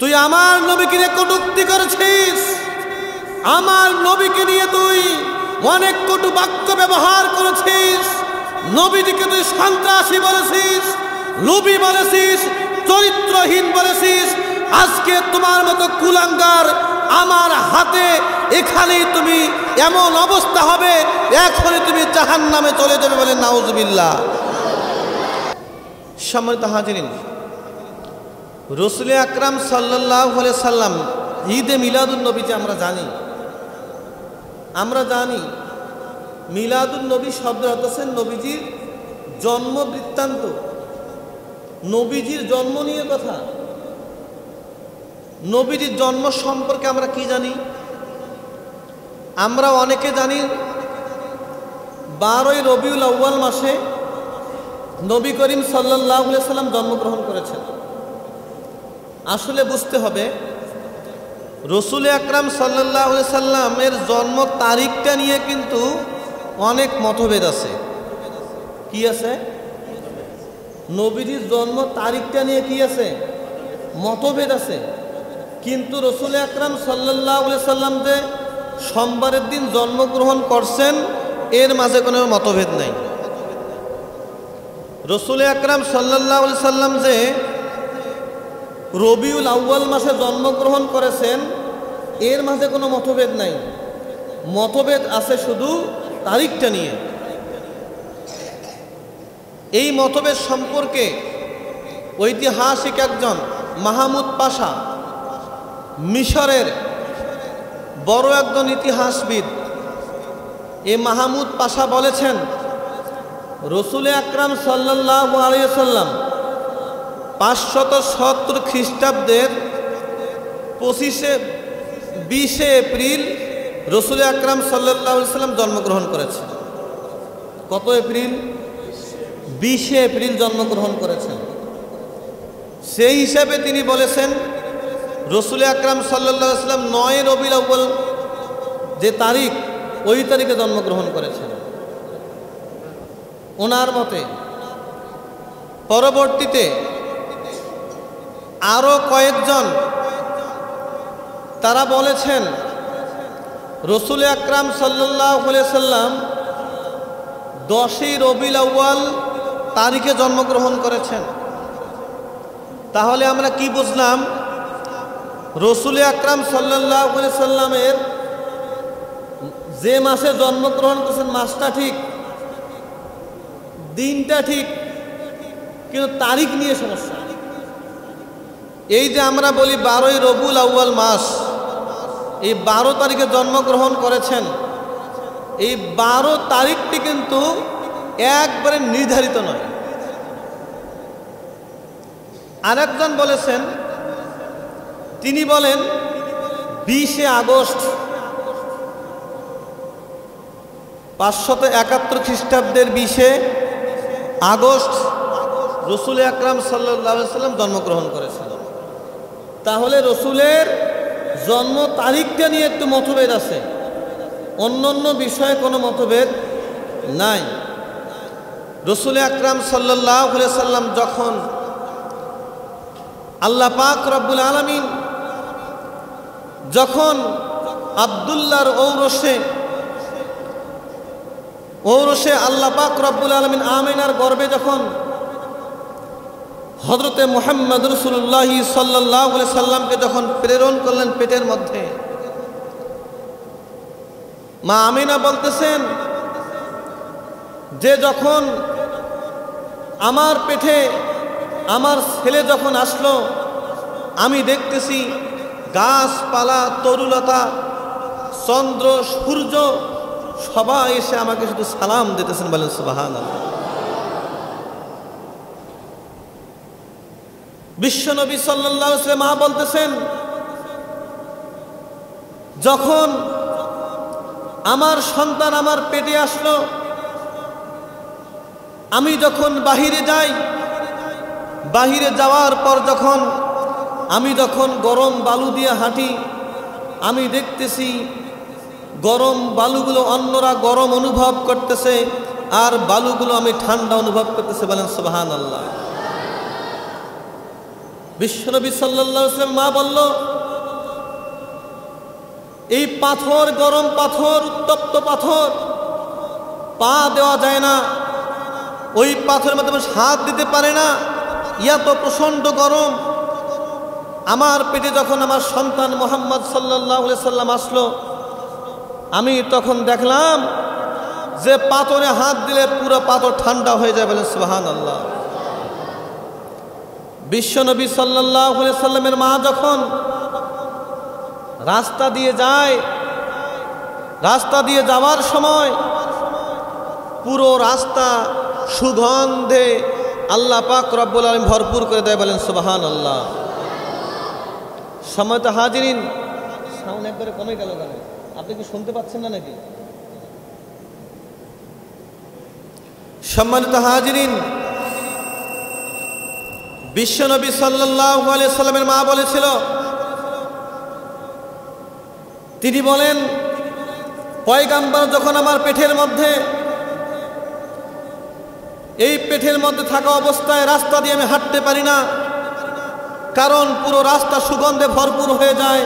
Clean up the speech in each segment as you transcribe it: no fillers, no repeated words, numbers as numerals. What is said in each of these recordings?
তুই আমার নবীকে নিয়ে কটূক্তি করেছিস, আমার নবীকে নিয়ে তুই অনেক কটু বাক্য ব্যবহার করেছিস, নবীজিকে তুই সন্ত্রাসী বলেছিস, লোভী বলেছিস, চরিত্রহীন বলেছিস। আজকে তোমার মতো কুলাঙ্গার আমার হাতে এখানেই তুমি এমন অবস্থা হবে, এখনই তুমি জাহান্নামে চলে যাবে বলে নাউজুবিল্লাহ। সম্মানিত হাজিরিন, রাসূল আকরাম সাল্লাল্লাহু আলাইহি সাল্লাম ঈদে মিলাদুন নবী যে আমরা জানি মিলাদুন নবী শব্দ অর্থ হচ্ছে নবীজির জন্ম বৃত্তান্ত, নবীজির জন্ম নিয়ে কথা। নবীজির জন্ম সম্পর্কে আমরা কি জানি? আমরা অনেকে জানি 12ই রবিউল আউয়াল মাসে নবী করিম সাল্লাল্লাহু আলাইহি সাল্লাম জন্মগ্রহণ করেছেন। আসলে বুঝতে হবে রাসূল আকরাম সাল্লাল্লাহু আলাইহি সাল্লামের জন্ম তারিখটা নিয়ে কিন্তু অনেক মতভেদ আছে। কি আছে? নবীজির জন্ম তারিখটা নিয়ে কি আছে? মতভেদ আছে। কিন্তু রাসূল আকরাম সাল্লাল্লাহু আলাইহি সাল্লাম যে সোমবারের দিন জন্মগ্রহণ করছেন এর মাঝে কোনো মতভেদ নাই। রাসূল আকরাম সাল্লাল্লাহু আলাইহি সাল্লাম যে রবিউল আউয়াল মাসে জন্মগ্রহণ করেছেন এর মাঝে কোনো মতভেদ নাই। মতভেদ আছে শুধু তারিখটা নিয়ে। এই মতভেদ সম্পর্কে ঐতিহাসিক একজন মাহমুদ পাশা, মিশরের বড় একজন ইতিহাসবিদ, এই মাহমুদ পাশা বলেছেন রাসূল আকরাম সাল্লাল্লাহু আলাইহি সাল্লাম 570 খ্রিস্টাব্দের 20 এপ্রিল রাসূল আকরাম সাল্লাল্লাহু আলাইহি সাল্লাম জন্মগ্রহণ করেছেন। কত এপ্রিল? 20 এপ্রিল জন্মগ্রহণ করেছেন। সেই হিসাবে তিনি বলেছেন রাসূল আকরাম সাল্লাল্লাহু আলাইহি সাল্লাম 9 রবিউল আউয়াল যে তারিখ, ওই তারিখে জন্মগ্রহণ করেছেন ওনার মতে। পরবর্তীতে আরও কয়েকজন তারা বলেছেন রাসূল আকরাম সাল্লাল্লাহু আলাইহি সাল্লাম 10ই রবিউল আউয়াল তারিখে জন্মগ্রহণ করেছেন। তাহলে আমরা কি বুঝলাম? রাসূল আকরাম সাল্লাল্লাহু আলাইহি সাল্লামের যে মাসে জন্মগ্রহণ করেছেন মাসটা ঠিক, দিনটা ঠিক, কিন্তু তারিখ নিয়ে সমস্যা। এই যে আমরা বলি 12ই রবিউল আউয়াল মাস, এই 12 তারিখে জন্মগ্রহণ করেছেন, এই 12 তারিখটি কিন্তু একবারে নির্ধারিত নয়। আরেকজন বলেছেন, তিনি বলেন 20 আগস্ট 571 খ্রিস্টাব্দের 20 আগস্ট রাসূল আকরাম সাল্লাল্লাহু আলাইহি সাল্লাম জন্মগ্রহণ করেছেন। তাহলে রাসূলের জন্ম তারিখটা নিয়ে একটু মতভেদ আছে, অন্যান্য বিষয়ে কোনো মতভেদ নাই। রাসূল আকরাম সাল্লাল্লাহু আলাইহি সাল্লাম যখন আল্লাহ পাক রব্বুল আলামিন যখন আব্দুল্লাহর ঔরসে আল্লাহ পাক রব্বুল আলামিন আমিনার গর্ভে যখন হযরতে মুহাম্মদ রাসূলুল্লাহ সাল্লাল্লাহু আলাইহি সাল্লামকে যখন প্রেরণ করলেন পেটের মধ্যে, মা আমিনা বলতেছেন যে যখন আমার পেটে আমার ছেলে যখন আসলো, আমি দেখতেছি গাছপালা, তরুলতা, চন্দ্র, সূর্য সবাই এসে আমাকে শুধু সালাম দিতেছেন। বলেন সুবহানাল্লাহ। বিশ্বনবী সাল্লাল্লাহু আলাইহি ওয়াসাল্লাম বলতেছেন যখন আমার সন্তান আমার পেটে আসলো, আমি যখন বাহিরে যাই, বাহিরে যাওয়ার পর আমি যখন গরম বালু দিয়ে হাঁটি, আমি দেখতেছি গরম বালুগুলো অন্যরা গরম অনুভব করতেছে আর বালুগুলো আমি ঠান্ডা অনুভব করতেছে। বলেন সুবহানাল্লাহ। বিশ্বনবী সাল্লাল্লাহু আলাইহি ওয়াসাল্লাম মা বলল, এই পাথর, গরম পাথর, উত্তপ্ত পাথর, পা দেওয়া যায় না, ওই পাথরের মধ্যে মানুষ হাত দিতে পারে না, ইয়া তো প্রচণ্ড গরম। আমার পেটে যখন আমার সন্তান মুহাম্মদ সাল্লাল্লাহু আলাইহি সাল্লাম আসলো, আমি তখন দেখলাম যে পাথরে হাত দিলে পুরো পাথর ঠান্ডা হয়ে যায়। বলেন সুবহানাল্লাহ। বিশ্বনবী সাল্লাল্লাহু আলাইহি সাল্লামের মা যখন রাস্তা দিয়ে যায়, রাস্তা দিয়ে যাওয়ার সময় পুরো রাস্তা সুগন্ধে আল্লাহ পাক রব্বুল আলামিন ভরপুর করে দেয়। বলেন সুবহানাল্লাহ। সম্মানিত হাজিরিন, সাউন্ড একবারে কমে গেল কেন? আপনি কি শুনতে পাচ্ছেন না নাকি? সম্মানিত হাজিরিন, বিশ্বনবী সাল্লাল্লাহু আলাইহি সাল্লামের মা বলেছিল, তিনি বলেন, পয়গাম্বর যখন আমার পেটের মধ্যে, এই পেটের মধ্যে থাকা অবস্থায় রাস্তা দিয়ে আমি হাঁটতে পারি না, কারণ পুরো রাস্তা সুগন্ধে ভরপুর হয়ে যায়।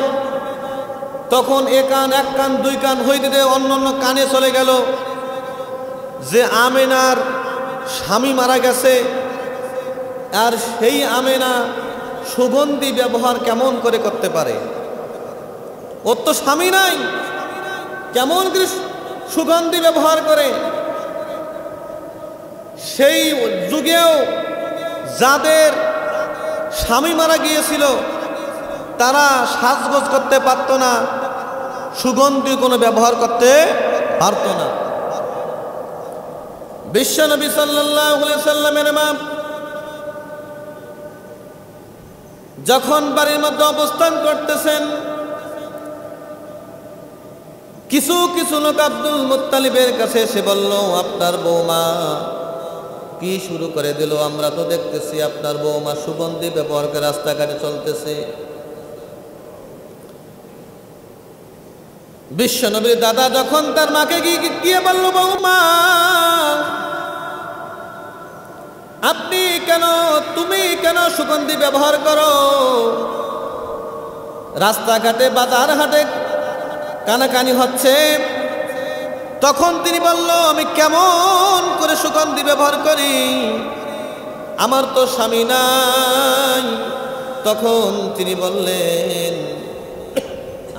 তখন এক কান দুই কান হইতে অন্য অন্য কানে চলে গেল যে আমেনার স্বামী মারা গেছে, আর সেই আমেনা সুগন্ধি ব্যবহার কেমন করে করতে পারে? ওর তো স্বামী নাই, কেমন করে সুগন্ধি ব্যবহার করে? সেই যুগেও যাদের স্বামী মারা গিয়েছিল তারা সাজগোজ করতে পারত না, সুগন্ধি কোনো ব্যবহার করতে পারত না। বিশ্বনবী সাল্লাল্লাহু আলাইহি সাল্লামের মা যখন বাড়ির মধ্যে অবস্থান করতেছেন, কিছু কিছু লোক আব্দুল মুত্তালিবের কাছে এসে বলল, আপনার বৌমা কি শুরু করে দিল? আমরা তো দেখতেছি আপনার বৌমা সুগন্ধি ব্যবহার করে রাস্তাঘাটে চলতেছে। বিশ্বনবীর দাদা যখন তার মাকে গিয়ে বলল, বৌমা তুমি কেন সুগন্ধি ব্যবহার করো? রাস্তাঘাটে বাজার হাটে কানাকানি হচ্ছে। তখন তিনি বলল, আমি কেমন করে সুগন্ধি ব্যবহার করি? আমার তো স্বামী নাই। তখন তিনি বললেন,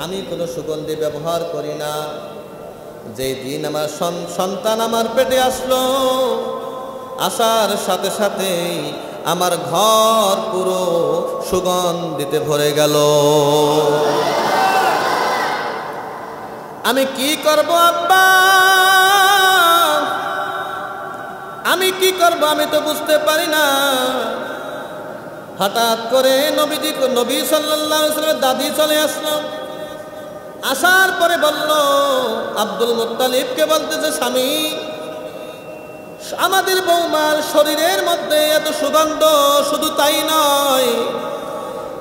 আমি কোনো সুগন্ধি ব্যবহার করি না। যেই দিন আমার সন্তান আমার পেটে আসলো, আসার সাথে সাথে আমার ঘর পুরো সুগন্ধিতে ভরে গেল। আমি কি করব আব্বা? আমি কি করব? আমি তো বুঝতে পারি না। হঠাৎ করে নবী সাল্লাল্লাহু আলাইহি ওয়াসাল্লামের দাদি চলে আসলো। আসার পরে বলল, আব্দুল মুত্তালিবকে বলতেছে, স্বামী, আমাদের বৌমার শরীরের মধ্যে এত সুগন্ধ, শুধু তাই নয়,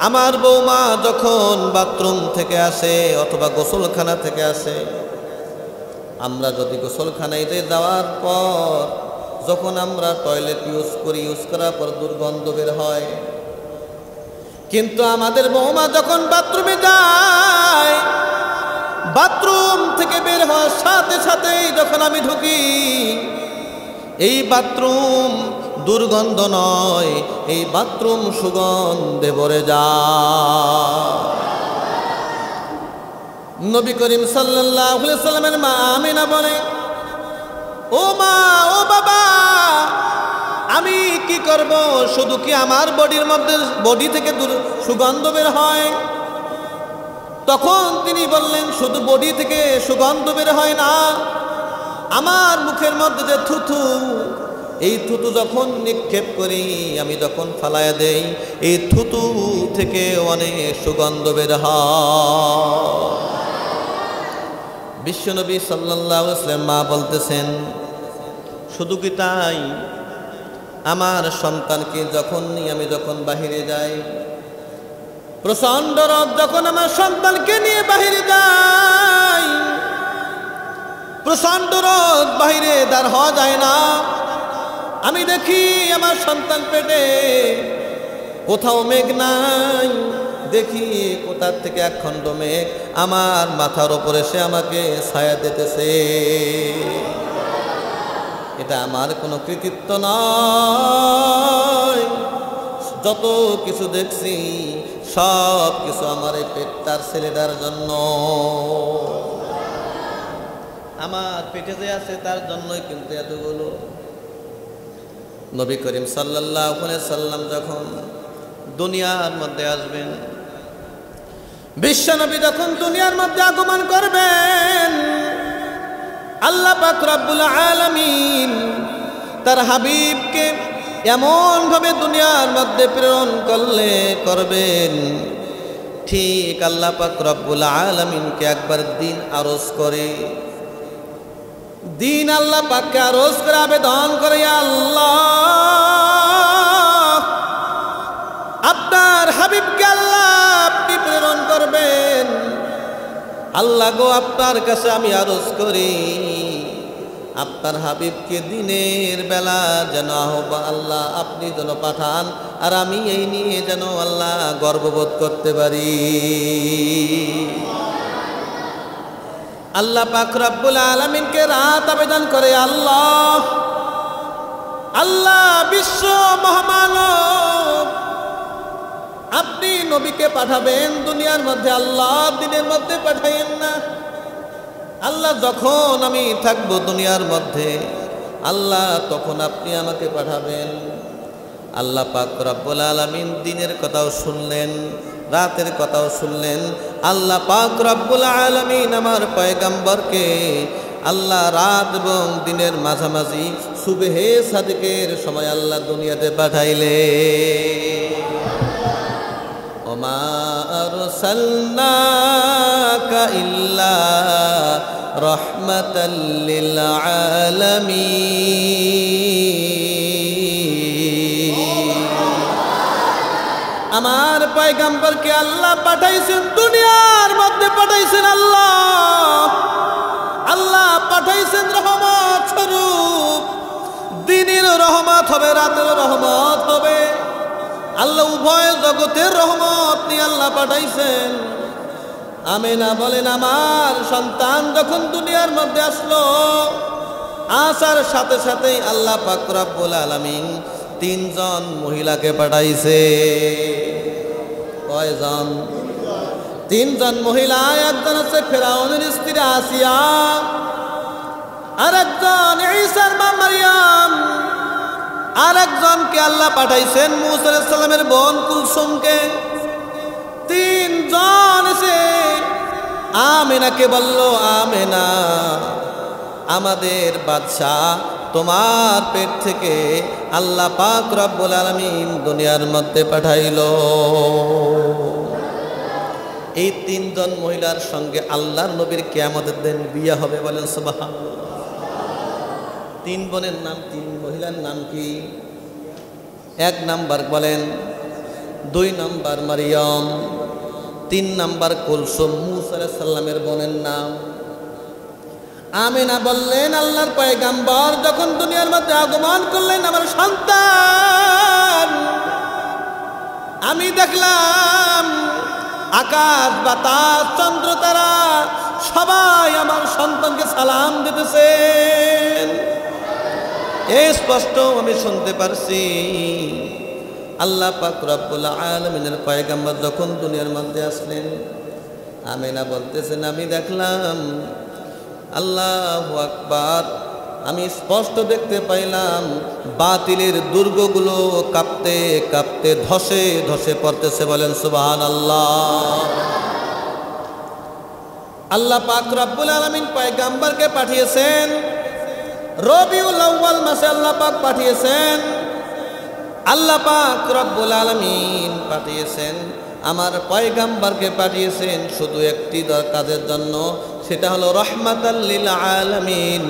আমার বৌমা যখন বাথরুম থেকে আসে অথবা গোসলখানা থেকে আসে, আমরা যদি গোসলখানায় যাওয়ার পর যখন আমরা টয়লেট ইউজ করার পর দুর্গন্ধ বের হয়, কিন্তু আমাদের বৌমা যখন বাথরুমে যায়, বাথরুম থেকে বের হওয়ার সাথে সাথেই যখন আমি ঢুকি, এই বাথরুম দুর্গন্ধ নয়, এই বাথরুম সুগন্ধে ভরে যায়। নবী করিম সাল্লাল্লাহু আলাইহি সাল্লামের মা আমিনা বলে, ও মা, ও বাবা, আমি কি করব? শুধু কি আমার বডি থেকে সুগন্ধ বের হয়? তখন তিনি বললেন, শুধু বডি থেকে সুগন্ধ বের হয় না, আমার মুখের মধ্যে যে থুথু, এই থুতু যখন নিক্ষেপ করি, আমি যখন ফালায়া দেই, এই থুতু থেকে অনেক সুগন্ধ বের হয়। বিশ্বনবী সাল্লাল্লাহু আলাইহি ওয়াসাল্লাম মা বলতেছেন, শুধু কি তাই, আমার সন্তানকে আমি যখন বাহিরে যাই, প্রচন্ড রোদ, যখন আমার সন্তানকে নিয়ে বাহিরে যাই, প্রচন্ড রোদ, বাহিরে দাঁড় হওয়া যায় না, আমি দেখি আমার সন্তান পেটে কোথাও মেঘ নাই, দেখি কোথার থেকে এক খণ্ড মেঘ আমার মাথার ওপরে সে আমাকে ছায়া দিতেছে। এটা আমার কোনো কৃতিত্ব নয়, যত কিছু দেখছি সব কিছু আমার এই পেটটার ছেলেটার জন্য। আমার পেটে যে আছে তার জন্যই কিন্তু এতগুলো। নবী করিম সাল্লাল্লাহু আলাইহি সাল্লাম যখন দুনিয়ার মধ্যে আসবেন, বিশ্বনবী যখন দুনিয়ার মধ্যে আগমন করবেন, আল্লাহ পাক রব্বুল আলামিন তার হাবিবকে এমন ভাবে দুনিয়ার মধ্যে প্রেরণ করবেন, ঠিক আল্লাহ পাক রব্বুল আলামিনকে একবার দিন আরজ করে, দিন আল্লাহ পাককে আরজ করে আবেদন করে, আল্লাহ আপনার হাবিবকে আল্লাহ আপনি প্রেরণ করবেন। আল্লাহ গো, আপনার কাছে আমি আরজ করি আপনার হাবিবকে দিনের বেলা যেন আল্লাহ আপনি যেন পাঠান, আর আমি এই নিয়ে যেন আল্লাহ গর্ববোধ করতে পারি। আল্লাহ পাক রব্বুল আলামিনকে রাত আবেদন করে, আল্লাহ আল্লাহ বিশ্ব মহামানব আপনি নবীকে পাঠাবেন দুনিয়ার মধ্যে, আল্লাহ দিনের মধ্যে পাঠাইয়েন না। আল্লাহ যখন আমি থাকবো দুনিয়ার মধ্যে, আল্লাহ তখন আপনি আমাকে পাঠাবেন। আল্লাহ পাক রব্বুল আলামিন দিনের কথাও শুনলেন, রাতের কথাও শুনলেন। আল্লাহ পাক রব্বুল আলামিন আমার পয়গম্বরকে আল্লাহ রাত এবং দিনের মাঝামাঝি সুবহে সাদিকের সময় আল্লাহ দুনিয়াতে পাঠাইলে। ওমা আরসালনাকা ইল্লা রাহমাতাল লিল আলামিন। আমার পয়গম্বরকে আল্লাহ পাঠাইছেন দুনিয়ার মধ্যে, পাঠাইছেন আল্লাহ পাঠাইছেন রহমত স্বরূপ। দিনের রহমত হবে, রাতের রহমত হবে। আল্লাহ উভয় জগতের রহমত নিয়ে আল্লাহ পাঠাইছেন। আমিনা বলেন, আমার সন্তান যখন দুনিয়ার মধ্যে আসলো, আসার সাথে সাথেই আল্লাহ পাক রব্বুল আলামিন তিনজন মহিলাকে পাঠাইছে। কয়জন? তিনজন মহিলা। একজন হচ্ছে ফেরাউনের স্ত্রী আসিয়া, আর একজন ঈসার মা মারইয়াম, আর একজনকে আল্লাহ পাঠাইছেন মূসা আলাইহিস সালামের বোন কুলসুমকে। তিনজন এসে আমিনাকে বলল, আমিনা আমাদের বাদশাহ তোমার পেট থেকে আল্লাহ পাক রব্বুল আলামিন দুনিয়ার মধ্যে পাঠাইলো। এই তিনজন মহিলার সঙ্গে আল্লাহর নবীর কিয়ামতের দিন বিয়ে হবে, বলেন সুবহানাল্লাহ। তিন বোনের নাম, তিন মহিলার নাম কি? এক নাম্বার বলেন, দুই নাম্বার মারিয়াম, তিন নাম্বার কুলসুম, মূসা আলাইহিস সালামের বোনের নাম। আমিনা বললেন, আল্লাহর পয়গম্বর যখন দুনিয়ার মধ্যে আগমন করলেন, আমার সন্তান আমি দেখলাম আকাশ বাতাস চন্দ্র তারা সবাই আমার সন্তানকে সালাম দিতেছেন। এই স্পষ্ট আমি শুনতে পারছি। আল্লাহ পাক রব্বুল আলামিনের পয়গম্বর যখন দুনিয়ার মধ্যে আসলেন, আমিনা বলতেছেন, আমি দেখলাম আল্লাহু আকবার, আমি স্পষ্ট দেখতে পাইলাম বাতিলের দুর্গগুলো কাঁপতে কাঁপতে ধসে ধসে পড়তেছে, বলেন সুবহানাল্লাহ। আল্লাহ পাক রব্বুল আলামিন পয়গম্বরকে পাঠিয়েছেন রবিউল আউয়াল মাসে, আল্লাহ পাক পাঠিয়েছেন, আল্লাহ পাক রব্বুল আলামিন পাঠিয়েছেন, আমার পয়গম্বরকে পাঠিয়েছেন শুধু একটি কাজের জন্য, সেটা হলো রাহমাতাল লিল আলামিন।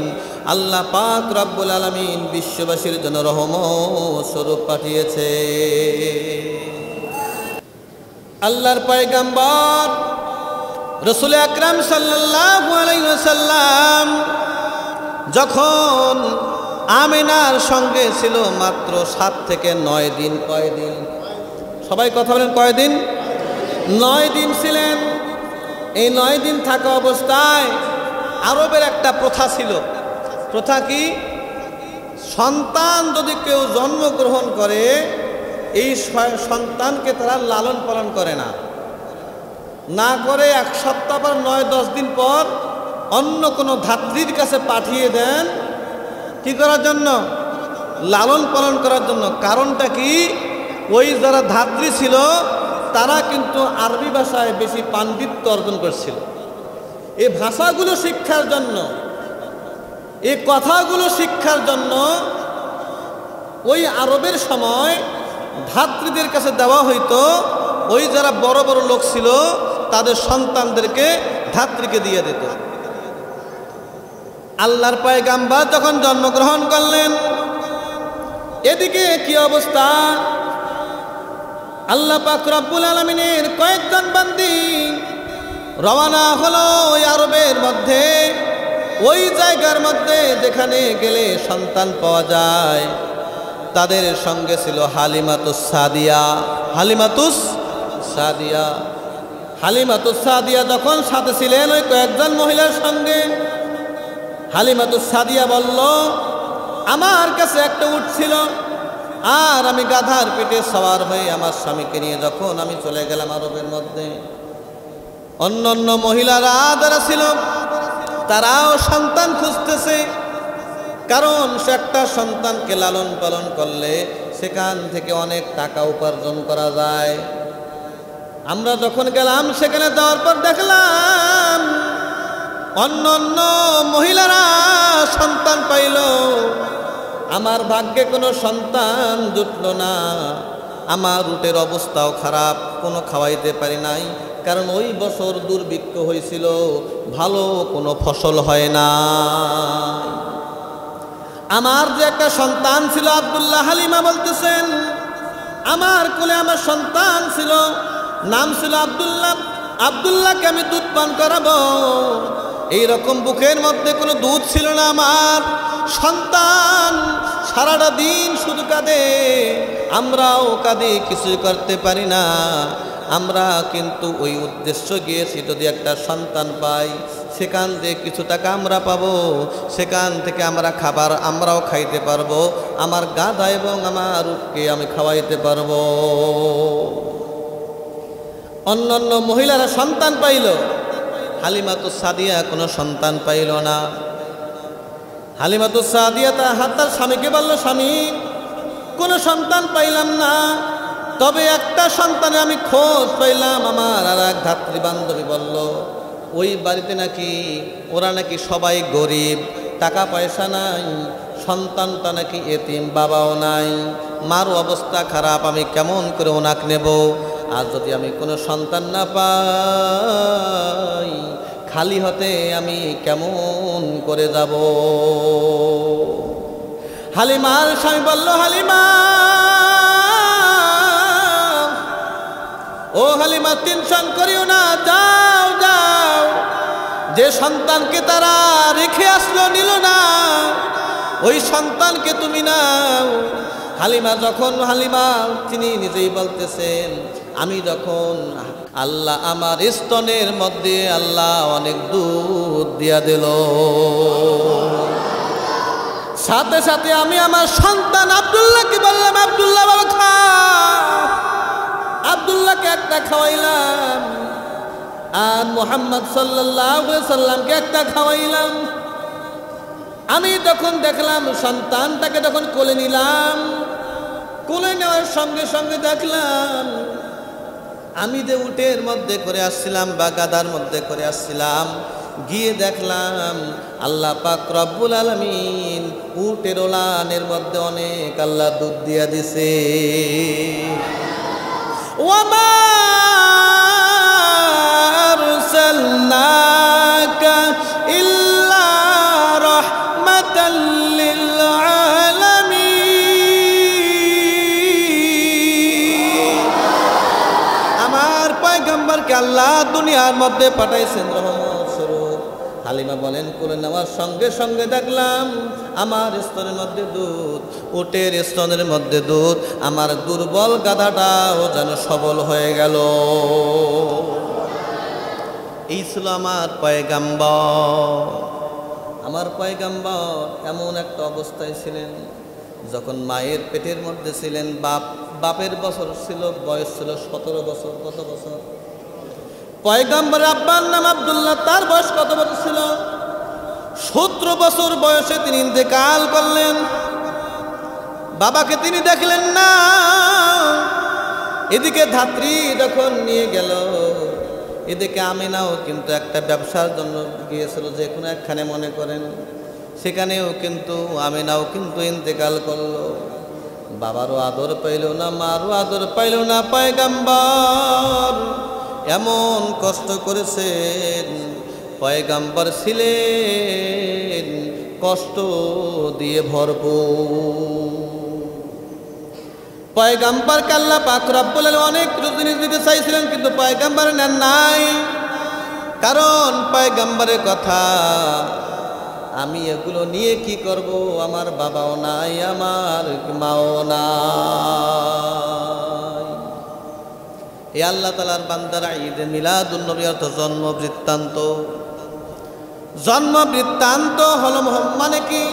আল্লাহ পাক রব্বুল আলামিন বিশ্ববাসীর জন্য রহমত স্বরূপ পাঠিয়েছে। আল্লাহর পয়গম্বর রাসূল আকরাম সাল্লাল্লাহু আলাইহি ওয়াসাল্লাম যখন আমিনার সঙ্গে ছিল মাত্র 7 থেকে 9 দিন, কয়দিন? সবাই কথা বলেন কয়দিন? 9 দিন ছিলেন। এই 9 দিন থাকা অবস্থায় আরবের একটা প্রথা ছিল। প্রথা কি? সন্তান যদি কেউ জন্মগ্রহণ করে, এই সন্তানকে তারা লালন পালন করে না, না করে 1 সপ্তাহ পর 9-10 দিন পর অন্য কোনো ধাত্রীর কাছে পাঠিয়ে দেন। কি করার জন্য? লালন পালন করার জন্য। কারণটা কি? ওই যারা ধাত্রী ছিল তারা কিন্তু আরবি ভাষায় বেশি পাণ্ডিত্য অর্জন করছিল। এই ভাষাগুলো শিক্ষার জন্য, এই কথাগুলো শিক্ষার জন্য ওই আরবের সময় ধাত্রীদের কাছে দেওয়া হইতো। ওই যারা বড় বড় লোক ছিল তাদের সন্তানদেরকে ধাত্রীকে দিয়ে দিত। আল্লাহর পয়গাম্বর যখন জন্মগ্রহণ করলেন, এদিকে কি অবস্থা? আল্লাহ পাক রব্বুল আলামিনের কয়েকজন বান্দী রওনা হলো ওই আরবের মধ্যে, ওই জায়গার মধ্যে যেখানে গেলে সন্তান পাওয়া যায়। তাদের সঙ্গে ছিল হালিমাতুস সাদিয়া। হালিমাতুস সাদিয়া, হালিমাতুস সাদিয়া যখন সাথে ছিলেন ওই কয়েকজন মহিলার সঙ্গে, হালিমাতুস সাদিয়া বলল, আমার কাছে একটা উট ছিল, আর আমি গাধার পেটে সওয়ার হয়ে আমার স্বামীকে নিয়ে যখন আমি চলে গেলাম আরবের মধ্যে, অন্য অন্য মহিলারা যারা ছিল তারাও সন্তান খুঁজতেছে। কারণ সে একটা সন্তানকে লালন পালন করলে সেখান থেকে অনেক টাকা উপার্জন করা যায়। আমরা যখন গেলাম সেখানে যাওয়ার পর দেখলাম অন্য অন্য মহিলারা সন্তান পাইল, আমার ভাগ্যে কোনো সন্তান জুটল না। আমার উটের অবস্থাও খারাপ, কোনো খাওয়াইতে পারি নাই, কারণ ওই বছর দুর্ভিক্ষ হয়েছিল, ভালো কোনো ফসল হয় না। আমার যে একটা সন্তান ছিল আব্দুল্লাহ, হালিমা বলতেছেন, আমার কোলে আমার সন্তান ছিল, নাম ছিল আব্দুল্লাহ। আব্দুল্লাহকে আমি দুধ পান করাবো, এইরকম বুকের মধ্যে কোনো দুধ ছিল না। আমার সন্তান সারাটা দিন শুধু কাঁদে, আমরাও কাঁদে, কিছুই করতে পারি না। আমরা কিন্তু ওই উদ্দেশ্য গিয়েছি, যদি একটা সন্তান পাই সেখান থেকে কিছু টাকা আমরা পাবো, সেখান থেকে আমরা খাবার আমরাও খাইতে পারবো, আমার গাধা এবং আমার উটকে আমি খাওয়াইতে পারবো। অন্য অন্য মহিলারা সন্তান পাইল, হালিমাতুস সাদিয়া কোনো সন্তান পাইল না। হালিমাতুস সাদিয়া তার স্বামীকে বলল, স্বামী, কোনো সন্তান পাইলাম না, তবে একটা সন্তানে আমি খোঁজ পাইলাম। আমার আর এক ধাত্রী বান্ধবী বলল, ওই বাড়িতে নাকি ওরা নাকি সবাই গরিব, টাকা পয়সা নাই, সন্তানটা নাকি এতিম, বাবাও নাই, মার অবস্থা খারাপ, আমি কেমন করে ওনাকে নেব? আর যদি আমি কোনো সন্তান না পাই, খালি হতে আমি কেমন করে যাব? হালিমার স্বামী বলল, হালিমা, ও হালিমা, টেনশন করিও না, যাও যাও, যে সন্তানকে তারা রেখে আসলো, নিল না, ওই সন্তানকে তুমি নাও। হালিমা তিনি নিজেই বলতেছেন, আমি যখন আল্লাহ আমার স্তনের মধ্যে আল্লাহ অনেক দুধ দিয়া দিল, সাথে সাথে আমি আমার সন্তান আব্দুল্লাহকে বললাম, আব্দুল্লাহ বাবা খা। আব্দুল্লাহকে একটা খাওয়াইলাম, আর মুহাম্মদ সাল্লাল্লাহু আলাইহি সাল্লামকে একটা খাওয়াইলাম। আমি তখন দেখলাম সন্তানটাকে যখন কোলে নিলাম, কোলে নেওয়ার সঙ্গে সঙ্গে দেখলাম আমি যে উটের মধ্যে করে আসছিলাম বা গাদার মধ্যে করে আসছিলাম, গিয়ে দেখলাম আল্লাহ পাক রব্বুল আলামিন উটের ওলানের মধ্যে অনেক আল্লাহ দুধ দিয়া দিছে। ওয়ামা আরসালনাকা ইল্লা রাহমাতাল লিল আলামিন। আমার পয়গম্বরকে আল্লাহ দুনিয়ার মধ্যে পাঠাইছেন রহমত স্বরূপ। হালিমা বলেন কোলে নেওয়ার সঙ্গে সঙ্গে দেখলাম আমার স্তনের মধ্যে দুধ, উটের স্তনের মধ্যে দুধ, আমার দুর্বল গাধাটাও যেন সবল হয়ে গেল। এই ছিল আমার পয়গাম্বর। আমার পয়গাম্বর এমন একটা অবস্থায় ছিলেন, যখন মায়ের পেটের মধ্যে ছিলেন, বাপের বছর ছিল, বয়স ছিল 17 বছর। কত বছর? পয়গাম্বরের আব্বার নাম আব্দুল্লাহ, তার বয়স কত বছর ছিল? 17 বছর বয়সে তিনি ইন্তেকাল করলেন। বাবাকে তিনি দেখলেন না। এদিকে ধাত্রী যখন নিয়ে গেল, এদিকে আমিনাও কিন্তু একটা ব্যবসার জন্য গিয়েছিল, যে কোনো একখানে মনে করেন, সেখানেও কিন্তু আমিনাও কিন্তু ইন্তেকাল করলো। বাবারও আদর পাইল না, মারও আদর পাইল না। পয়গাম্বর এমন কষ্ট করেছেন, পয়গাম্বর ছিলেন কষ্ট দিয়ে ভরপুর। পয়গাম্বরকে আল্লাহ পাক রব্বুল আলামিন অনেক জিনিস দিতে চাইছিলেন, কিন্তু পয়গাম্বর নেন নাই। কারণ পয়গাম্বরের কথা, আমি এগুলো নিয়ে কি করব? আমার বাবাও নাই, আমার মাও নাই। এই আল্লাহ তাআলার বান্দারা ঈদে মিলাদুন নবী অর্থ জন্ম বৃত্তান্ত। জন্ম বৃত্তান্ত হলো মানে কি?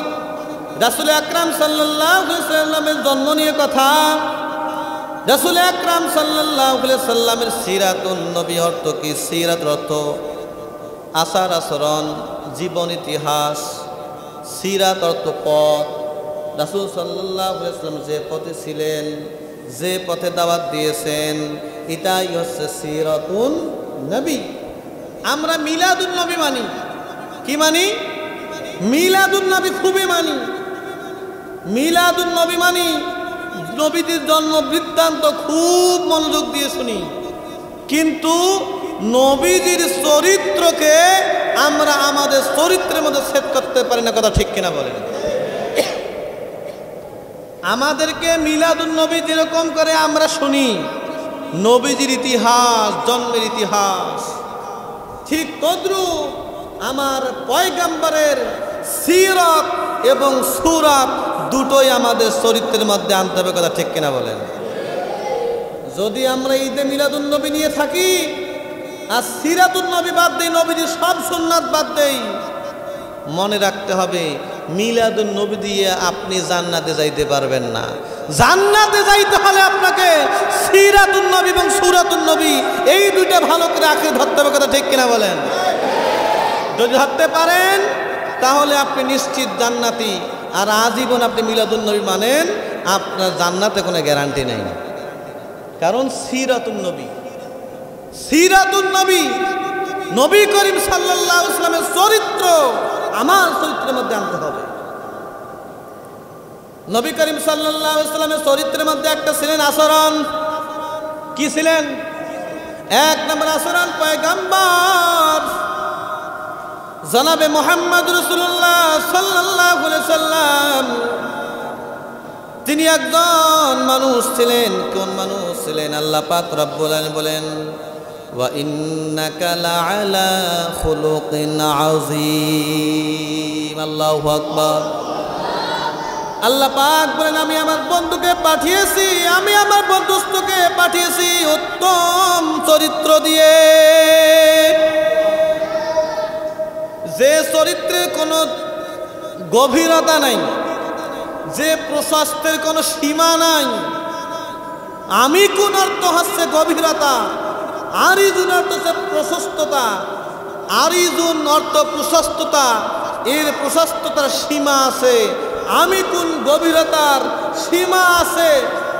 রাসূল আকরাম সাল্লাল্লাহু আলাইহি সাল্লামের জন্ম নিয়ে কথা। রাসূল আকরাম সাল্লাল্লাহু আলাইহি সাল্লামের সিরাতুন নবী অর্থ কি? সিরাত অর্থ আচার আচরণ, জীবন ইতিহাস। সিরাত অর্থ পথ। রাসূল সাল্লাল্লাহু আলাইহি সাল্লাম যে পথে ছিলেন, যে পথে দাওয়াত দিয়েছেন, এটাই হচ্ছে সিরাতুন নবী। আমরা মিলাদুন নবী মানি। কি মানি? মিলাদুন নবী খুবই মানি। মিলাদুন নবী মানি। নবীজির জন্ম বৃত্তান্ত খুব মনোযোগ দিয়ে শুনি, কিন্তু নবীজির চরিত্রকে আমরা আমাদের চরিত্রের মধ্যে সেট করতে পারি না। কথা ঠিক কিনা বলেন? আমাদেরকে মিলাদুন নবী যেরকম করে আমরা শুনি, নবীজির ইতিহাস, জন্মের ইতিহাস, ঠিক তদ্রুপ আমার পয়গাম্বরের সিরাত এবং সুরাত দুটোই আমাদের চরিত্রের মধ্যে আনতে হবে। কথা ঠিক কিনা বলেন? যদি আমরা ঈদে মিলাদুন নবী নিয়ে থাকি আর সিরাতুন নবী বাদ দেই, নবীজির সব সুন্নাত বাদ দেই, মনে রাখতে হবে মিলাদুন নবী দিয়ে আপনি জান্নাতে যাইতে পারবেন না। জান্নাতে যাইতে হলে আপনাকে সিরাতুন নবী এবং সূরাতুন নবী এই দুইটা ভালো করে আঁকড়ে ধরতে হবে। কথা ঠিক কিনা বলেন? যদি ধরতে পারেন তাহলে আপনি নিশ্চিত জান্নাতি। আর আজীবন আপনি মিলাদুন নবী মানেন, আপনার জান্নাতে কোনো গ্যারান্টি নেই। কারণ সিরাতুন নবী, সিরাতুন নবী, নবী করিম সাল্লাল্লাহু আলাইহি ওয়াসাল্লামের চরিত্র আমার চরিত্রের মধ্যে আনতে হবে। নবী করিম সাল্লাল্লাহু আলাইহি ওয়াসাল্লামের চরিত্রের মধ্যে একটা ছিলেন আচরণ। কি ছিলেন? এক নম্বর আচরণ, পয়গাম্বর জনাবে মুহাম্মদ রাসূলুল্লাহ সাল্লাল্লাহু আলাইহি ওয়াসাল্লাম, তিনি একজন মানুষ ছিলেন। কোন মানুষ ছিলেন? আল্লাহ পাক রব্বুল আলামিন বলেন, ওয়া ইন্নাকা লাআলা খুলুকিন আযীম। আল্লাহু আকবার। আল্লাহ পাক বলেন, আমি আমার বন্ধুকে পাঠিয়েছি, আমি আমার বন্ধুকে পাঠিয়েছি উত্তম চরিত্র দিয়ে, যে চরিত্রের কোনো গভীরতা নাই, যে প্রশস্তের কোনো সীমা নাই। আমি কোন অর্থ হচ্ছে গভীরতা, আরিজুন অর্থ হচ্ছে প্রশস্ততা, আরিজুন অর্থ প্রশস্ততা, এর প্রশস্ততার সীমা আছে। আমি কোন গভীরতার সীমা আছে,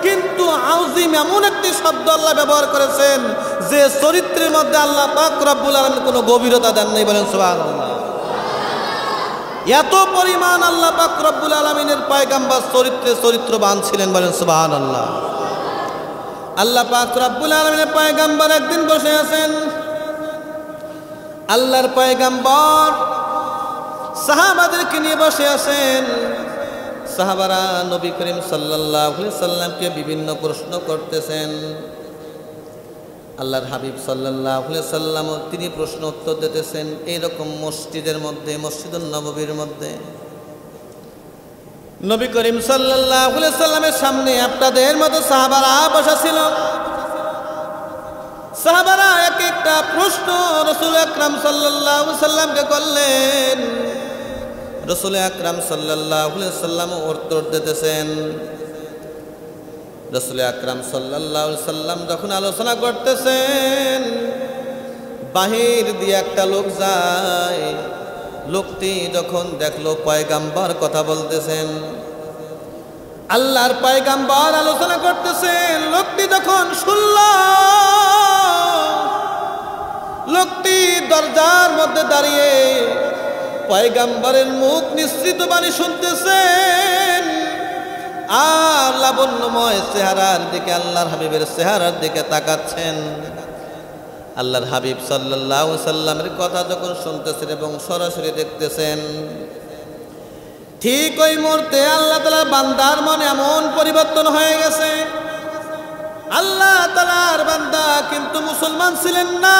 কিন্তু আযীম এমন একটি শব্দ আল্লাহ ব্যবহার করেছেন যে চরিত্রের মধ্যে আল্লাহ পাক রব্বুল আলামিন কোনো গভীরতা দেন নাই। বলেন সুবহানাল্লাহ। এত পরিমাণ আল্লাহ পাক রব্বুল আলামিনের পয়গাম্বর চরিত্রে চরিত্রবান ছিলেন। বলেন সুবহানাল্লাহ। আল্লাহ পাক রব্বুল আলামিনের পয়গাম্বর একদিন বসে আছেন। আল্লাহর পয়গাম্বর সাহাবাদেরকে নিয়ে বসে আছেন। সাহাবারা নবী করিম সাল্লাল্লাহু আলাইহি সাল্লামকে বিভিন্ন প্রশ্ন করতেছেন। আল্লাহর হাবিব সাল্লাল্লাহু আলাইহি সাল্লাম তিনি প্রশ্ন উত্তর দিতেছেন এইরকম মসজিদের মধ্যে, মসজিদুন নববীর মধ্যে। নবী করিম সাল্লাল্লাহু আলাইহি সাল্লামের সামনে আপনাদের মতো সাহাবারা বসা ছিল। সাহাবারা এক একটা প্রশ্ন রাসূল আকরাম সাল্লাল্লাহু আলাইহি সাল্লামকে করলেন। রাসূল আকরাম সাল্লাল্লাহু আলাইহি সাল্লাম উত্তর দিতেছেন। রাসূল আকরাম সাল্লাল্লাহু আলাইহি সাল্লাম যখন আলোচনা করতেছেন, বাহির দিয়ে একটা লোক যায়। লোকটি যখন দেখলো পয়গাম্বর কথা বলতেছেন, আল্লাহর পয়গাম্বর আলোচনা করতেছেন, লোকটি যখন শুনল, লোকটি দরজার মধ্যে দাঁড়িয়ে পয়গাম্বরের মুখ নিঃসৃত বাণী শুনতেছেন আর লাবণ্যময় চেহারার দিকে, আল্লাহর হাবিবের চেহারার দিকে তাকাচ্ছেন। আল্লাহর হাবিব সাল্লাল্লাহু আলাইহি সাল্লামের কথা যখন শুনতেছেন এবং সরাসরি দেখতেছেন, ঠিক ওই মুহূর্তে আল্লাহ তাআলা বান্দার মনে এমন পরিবর্তন হয়ে গেছে। আল্লাহ তাআলার বান্দা কিন্তু মুসলমান ছিলেন না,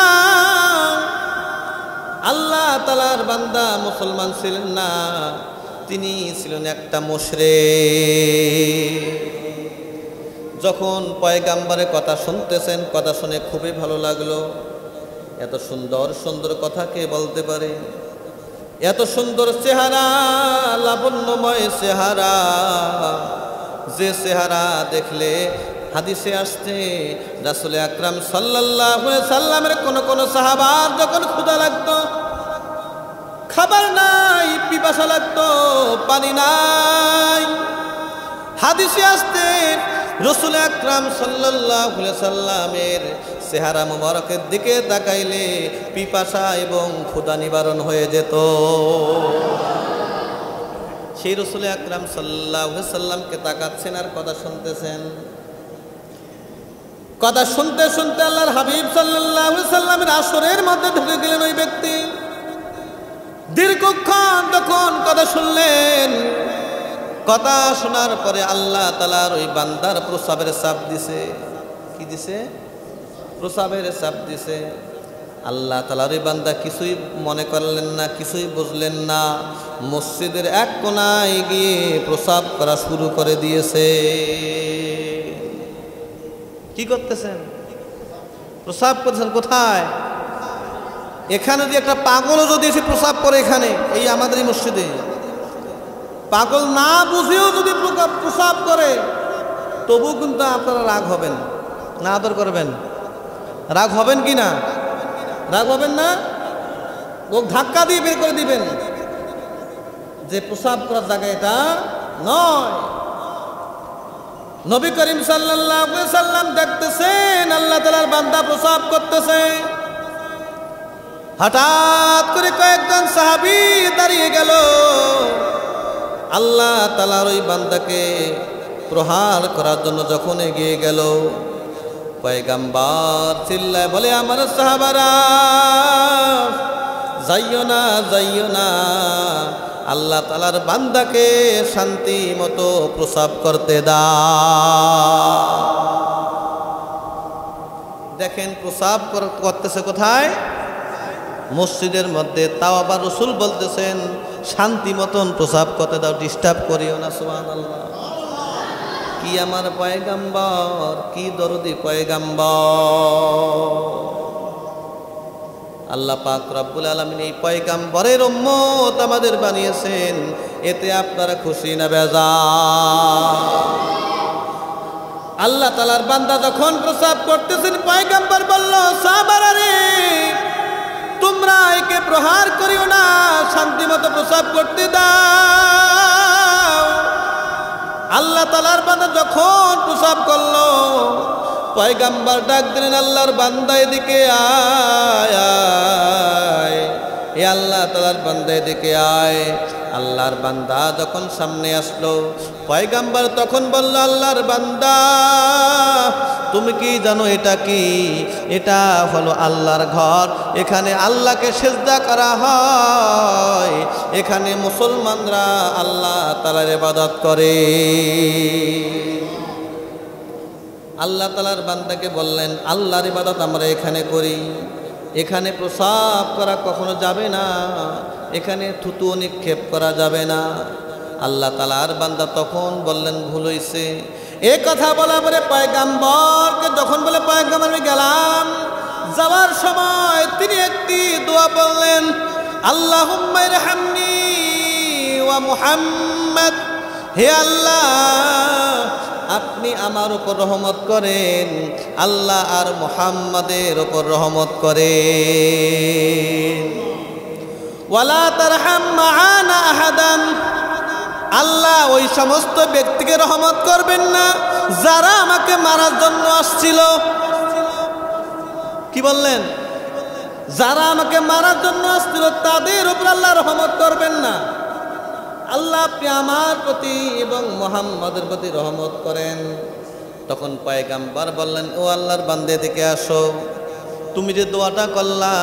আল্লাহ তাআলার বান্দা মুসলমান ছিলেন না, তিনি ছিলেন একটা মুশরিক। যখন পয়গাম্বরের কথা শুনতেছেন, কথা শুনে খুবই ভালো লাগলো। এত সুন্দর সুন্দর কথা কে বলতে পারে? এত সুন্দর চেহারা, লাবণ্যময় চেহারা, যে চেহারা দেখলে হাদিসে আসছে রাসূল আকরাম সাল্লাল্লাহু আলাইহি সাল্লামের কোন সাহাবার যখন ক্ষুধা লাগতো, খাবার নাই, পিপাসা লাগতো, পানি নাই, হাদিসে আসছে রাসূল আকরাম সাল্লাল্লাহু আলাইহি সাল্লামের চেহারা মোবারকের দিকে তাকাইলে পিপাসা এবং ক্ষুধা নিবারণ হয়ে যেত। সেই রাসূল আকরাম সাল্লাল্লাহু আলাইহি সাল্লামকে তাকাচ্ছেন আর কথা শুনতেছেন। কথা শুনতে শুনতে আল্লাহর হাবিব সাল্লাল্লাহু আলাইহি সাল্লামের আসরের মধ্যে ঢুকে গেলেন ওই ব্যক্তি। দীর্ঘক্ষণ তখন কথা শুনলেন। কথা শোনার পরে আল্লাহ তাআলার ওই বান্দার প্রসাবের চাপ দিছে। কি দিছে? প্রসাবের চাপ দিছে। আল্লাহ তাআলার ওই বান্দা কিছুই মনে করলেন না, কিছুই বুঝলেন না, মসজিদের এক কোণায় গিয়ে প্রসাব করা শুরু করে দিয়েছে। কি করতেছেন? প্রসাব করতেছেন কোথায়? এখানে যে একটা পাগলও যদি এসে প্রসাব করে, এখানে এই আমাদের এই মসজিদে পাগল না বুঝেও যদি প্রসাব করে, তবু কিন্তু আপনারা রাগ হবেন না, আদর করবেন? রাগ হবেন কি না? রাগ হবেন না? ও ধাক্কা দিয়ে বের করে দিবেন যে প্রসাব করার জায়গা এটা নয়। নবী করিম সাল্লাল্লাহু আলাইহি সাল্লাম দেখতেছেন আল্লাহ তাআলার বান্দা প্রসাব করতেছে। হঠাৎ করে কয়েকজন সাহাবী দাঁড়িয়ে গেল। আল্লাহ তাআলার ওই বান্দাকে প্রহার করার জন্য যখন এগিয়ে গেল, পয়গম্বর চিল্লায় বলে, আমার সাহাবারা যাইও না, যাইও না, আল্লাহ তাআলার বান্দাকে শান্তি মতো প্রসাব করতে দাও। দেখেন প্রসাব করতেছে কোথায়? মসজিদের মধ্যে। তাও আবার রাসূল বলতেছেন শান্তি মতন প্রসাব করতে দাও, ডিস্টার্ব করিও না। সুবহানাল্লাহ। কি আমার পয়গম্বর, কি দরদি পয়গম্বর! আল্লাহ পাক রব্বুল আলামিন এই পয়গম্বরের উম্মত আমাদের বানিয়েছেন, এতে আপনারা খুশি না বেজার? আল্লাহ তাআলার বান্দা যখন প্রসাব করতেছেন, পয়গম্বর বলল, সাহাবারা রে, তোমরা একে প্রহার করিও না, শান্তি মতো প্রসাব করতে দাও। আল্লাহ তাআলার বান্দা যখন প্রসাব করলো, পয়গম্বর ডাক দিলেন, আল্লাহর বান্দা এদিকে আয়, আয়, এ আল্লাহ তাআলার বান্দা এদিকে আয়। আল্লাহর বান্দা যখন সামনে আসলো, পয়গম্বর তখন বলল, আল্লাহর বান্দা তুমি কি জানো এটা কি? এটা হলো আল্লাহর ঘর, এখানে আল্লাহকে সিজদা করা হয়, এখানে মুসলমানরা আল্লাহ তাআলার ইবাদত করে। আল্লাহ তাআলার বান্দাকে বললেন, আল্লাহর ইবাদত আমরা এখানে করি, এখানে প্রসাব করা কখনো যাবে না, এখানে থুতু নিক্ষেপ করা যাবে না। আল্লাহ তাআলার বান্দা তখন বললেন, ভুল হইছে। এ কথা বলা পরে পয়গম্বরকে যখন বলে, পয়গম্বর আমি গেলাম, যাওয়ার সময় তিনি একটি দোয়া বললেন, আল্লাহুম্মা ইরহামনি ওয়া মুহাম্মদ, হে আল্লাহ আপনি আমার উপর রহমত করেন, আল্লাহ আর মুহাম্মাদের উপর রহমত করেন। ওয়ালা তারহাম মাআনা আহাদান, আল্লাহ ওই সমস্ত ব্যক্তিকে রহমত করবেন না যারা আমাকে মারার জন্য আসছিল। কি বললেন? যারা আমাকে মারার জন্য আসছিল তাদের উপর আল্লাহ রহমত করবেন না। আল্লাহ আপনি আমার প্রতি এবং মুহাম্মাদের প্রতি রহমত করেন। তখন পয়গম্বর বললেন, ও আল্লাহর বান্দে দিকে আসো, তুমি যে দোয়াটা করলা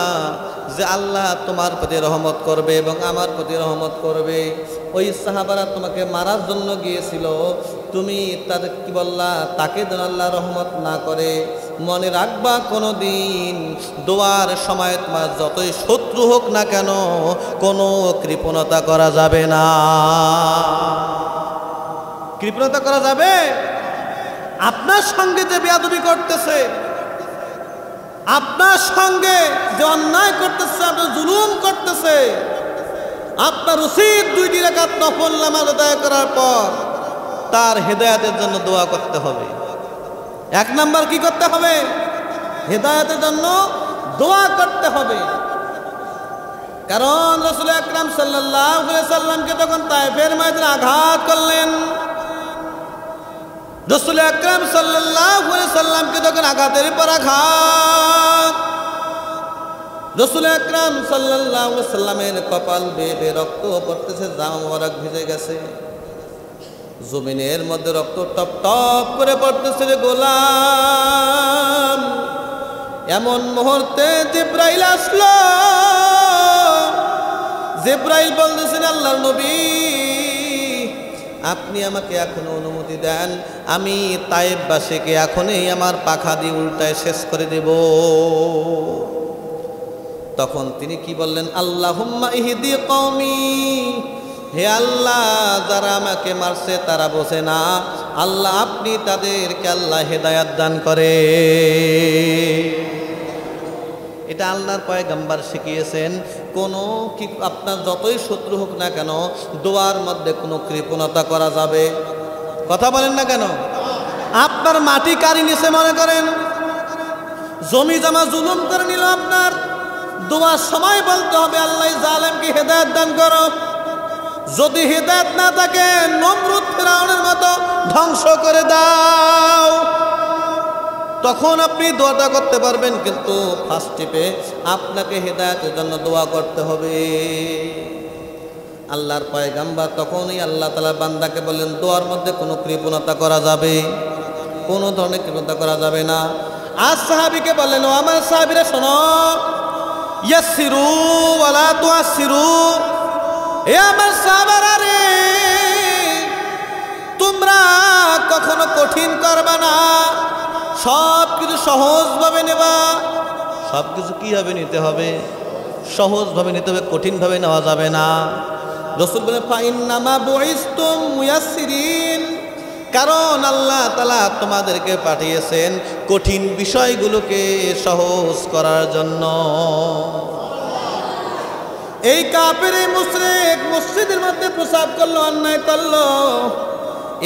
যে আল্লাহ তোমার প্রতি রহমত করবে এবং আমার প্রতি রহমত করবে, ওই সাহাবারা তোমাকে মারার জন্য গিয়েছিল, তুমি তাদের কি বললা, তাকে যেন আল্লাহ রহমত না করে। মনে রাখবা কোনো দিন দোয়ার সময় তোমার যতই শত্রু হোক না কেন কোনো কৃপণতা করা যাবে না। কৃপণতা করা যাবে? আপনার সঙ্গে যে বেয়াদবি করতেছে, আপনার সঙ্গে যে অন্যায় করতেছে, আপনার জুলুম করতেছে, আপনার উচিত 2 রাকাত নফল নামাজ আদায় করার পর তার হেদায়েতের জন্য দোয়া করতে হবে। 1 নাম্বার কি করতে হবে? হেদায়েতের জন্য দোয়া করতে হবে। কারণ রাসূল আকরাম সাল্লাল্লাহু আলাইহি সাল্লামকে তখন তায়েফের ময়দানে আঘাত করলেন। রাসূল আকরাম সাল্লাল্লাহু আলাইহি সাল্লামকে তখন আঘাতের পর আঘাত, রাসূল আকরাম সাল্লাল্লাহু আলাইহি সাল্লামের কপাল বেয়ে রক্ত পড়তেছে, জামা মোবারক ভিজে গেছে, জমিনের মধ্যে রক্ত টপ টপ করে পড়তেছে। রে গোলাম, এমন মুহূর্তে জিবরাইল আসলো। জিবরাইল বলতেছেন, আল্লাহর নবী আপনি আমাকে এখনো অনুমতি দেন, আমি তায়েফবাসীকে এখনই আমার পাখা দিয়ে উল্টায় শেষ করে দেব। তখন তিনি কি বললেন? আল্লাহুম্মা ইহদি কওমি, হে আল্লাহ যারা আমাকে মারছে তারা বোঝে না, আল্লাহ আপনি তাদেরকে আল্লাহ হেদায়াত দান করে। এটা আল্লাহর পয়গম্বর শিখিয়েছেন। কোনো কি আপনার যতই শত্রু হোক না কেন দোয়ার মধ্যে কোনো কৃপণতা করা যাবে? কথা বলেন না কেন? আপনার মাটি কারি নিছে, মনে করেন জমি জমা জুলুম করে নিল, আপনার দোয়ার সময় বলতে হবে, আল্লাহ জালেমকে হেদায়েত দান করো। যদি হেদায়েত না থাকে নমরুদ ফিরাউনের মতো ধ্বংস করে দাও, তখন আপনি দোয়াটা করতে পারবেন। কিন্তু ফার্স্ট স্টেপে আপনাকে হেদায়েতের জন্য দোয়া করতে হবে। আল্লাহর পয়গম্বর তখনই আল্লাহ তাআলা বান্দাকে বললেন, দোয়ার মধ্যে কোনো কৃপণতা করা যাবে, কোনো ধরনের কৃপণতা করা যাবে না। আর সাহাবীকে বললেন, ও আমার সাহাবীরা শোনো, ইয়াসসিরু ওয়ালা তুআসসিরু, এ আমার সাহাবারা রে, তোমরা কখনো কঠিন করবা না, সব কিছু সহজভাবে নেবা। সব কিছু কীভাবে নিতে হবে? সহজভাবে নিতে হবে, কঠিনভাবে নেওয়া যাবে না। রাসূল বলেন, ফাইন্নামা বুইসতুম মুয়াসসিরিন, কারণ আল্লাহ তাআলা তোমাদেরকে পাঠিয়েছেন কঠিন বিষয়গুলোকে সহজ করার জন্য। এই কাফের মুশরিক মসজিদের মধ্যে প্রসাব করলো, অন্যায় করলো,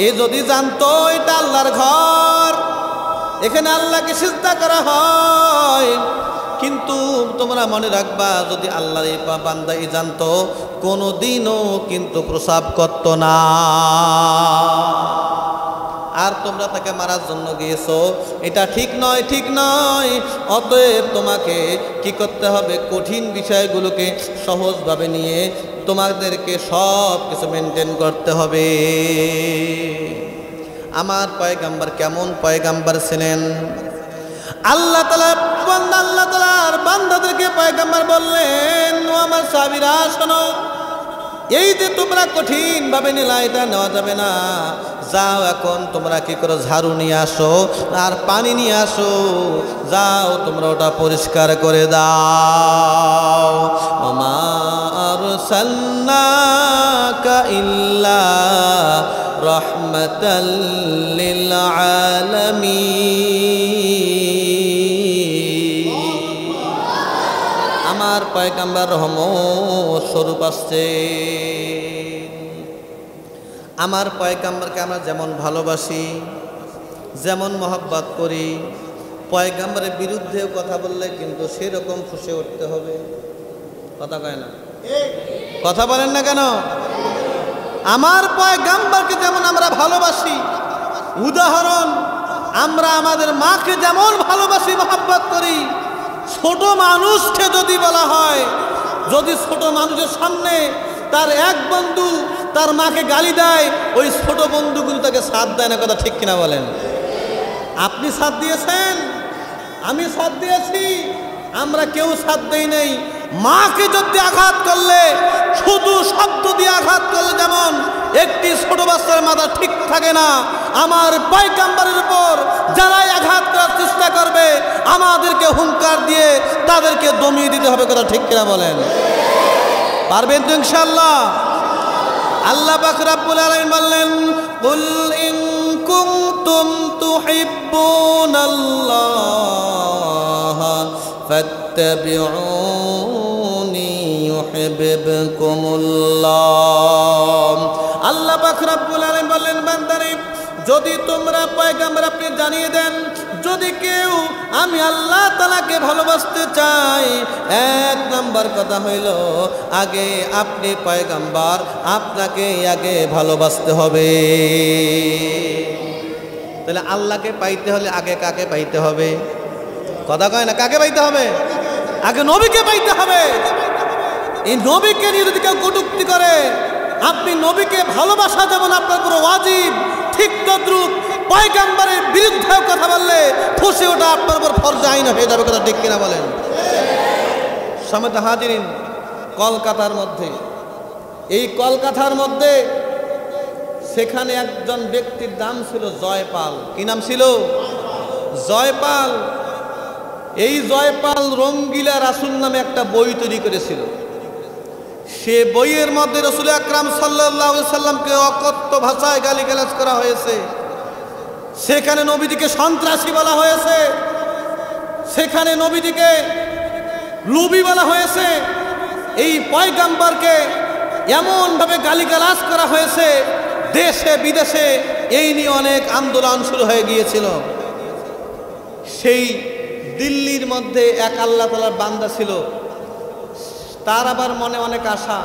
এ যদি জানতো এটা আল্লাহর ঘর, এখানে আল্লাহকে সিজদা করা হয়, কিন্তু তোমরা মনে রাখবা যদি আল্লাহর এই বান্দা জানতো কোনোদিনও কিন্তু প্রসাব করতো না। আর তোমরা তাকে মারার জন্য গিয়েছো, এটা ঠিক নয়, ঠিক নয়। অতএব তোমাকে কি করতে হবে? কঠিন বিষয়গুলোকে সহজভাবে নিয়ে তোমাদেরকে সব কিছু মেনটেন করতে হবে। আমার পয়গম্বর কেমন পয়গম্বর ছিলেন? আল্লাহ তাআলার বান্দাদেরকে পয়গম্বর বললেন, ও আমার সাহাবীরা শোনো, এই যে তোমরা কঠিন ভাবে নিলা, এটা নেওয়া যাবে না। যাও এখন তোমরা কি করো, ঝাড়ু নিয়ে আসো আর পানি নিয়ে আসো, যাও তোমরা ওটা পরিষ্কার করে দাও। ওমা আরসালনাকা ইল্লা রাহমাতাল লিল আলামিন। আমার পয়গম্বর রহমত স্বরূপ আসছে। আমার পয়গম্বরকে আমরা যেমন ভালোবাসি, যেমন মহব্বত করি, পয়গম্বরের বিরুদ্ধেও কথা বললে কিন্তু সেরকম ফুঁসে উঠতে হবে। কথা কয় না, কথা বলেন না কেন? আমার পয়গম্বরকে যেমন আমরা ভালোবাসি, উদাহরণ আমরা আমাদের মাকে যেমন ভালোবাসি, মহব্বত করি, ছোট মানুষকে যদি বলা হয়, যদি ছোট মানুষের সামনে তার এক বন্ধু তার মাকে গালি দেয়, ওই ছোট বন্ধুগুলো তাকে সাথ দেয় না। কথা ঠিক কিনা বলেন? আপনি সাথ দিয়েছেন, আমি সাথ দিয়েছি, আমরা কেউ সাথ দেই নাই। মাকে যদি আঘাত করলে, শুধু শব্দ দিয়ে আঘাত করলে যেমন একটি ছোট বাচ্চার মাথা ঠিক থাকে না, আমার পয়গম্বরের উপর যারাই আঘাত করার চেষ্টা করবে আমাদেরকে হুঙ্কার দিয়ে তাদেরকে দমিয়ে দিতে হবে। কথা ঠিক কিনা বলেন? পারবেন তো ইনশাআল্লাহ? আল্লাহ পাক রব্বুল আলামিন বললেন, কুল ইন কুনতুম তুহিব্বুনাল্লাহ ফাত্তাবিউনি ইউহিব্বুকুমুল্লাহ। আল্লাহ পাক রব্বুল আলামিন বললেন, বান্দারে যদি তোমরা পয়গম্বর আপনি জানিয়ে দেন, যদি কেউ আমি আল্লাহ তাআলাকে ভালোবাসতে চাই, এক নম্বর কথা হইল আগে আপনি পয়গম্বর, আপনাকে আগে ভালোবাসতে হবে। তাহলে আল্লাহকে পাইতে হলে আগে কাকে পাইতে হবে? কথা কয় না, কাকে পাইতে হবে? আগে নবীকে পাইতে হবে। এই নবীকে নিয়ে যদি কেউ কটূক্তি করে, আপনি নবীকে ভালোবাসা যেমন আপনার পুরো ওয়াজিব, ঠিক তদ্রুপ পয়গম্বরের বিরুদ্ধেও কথা বললে ফুঁসে ওটা আপনার উপর ফরজ আইন হয়ে যাবে। কথা ঠিক কিনা বলেন? সমেত হাজিরিন, কলকাতার মধ্যে, এই কলকাতার মধ্যে সেখানে একজন ব্যক্তির নাম ছিল জয়পাল। কি নাম ছিল? জয়পাল। এই জয়পাল রঙ্গিলা রাসূল নামে একটা বই তৈরি করেছিল। সে বইয়ের মধ্যে রাসূল আকরাম সাল্লাল্লাহু আলাইহি সাল্লামকে অকথ্য ভাষায় গালিগালাজ করা হয়েছে, সেখানে নবীজিকে সন্ত্রাসী বলা হয়েছে, সেখানে নবীজিকে লুবি বলা হয়েছে, এই পয়গম্বরকে এমনভাবে গালিগালাজ করা হয়েছে, দেশে বিদেশে এই নিয়ে অনেক আন্দোলন শুরু হয়ে গিয়েছিল। সেই দিল্লির মধ্যে এক আল্লাহ তাআলার বান্দা ছিল, তার আবার মনে অনেক আশা,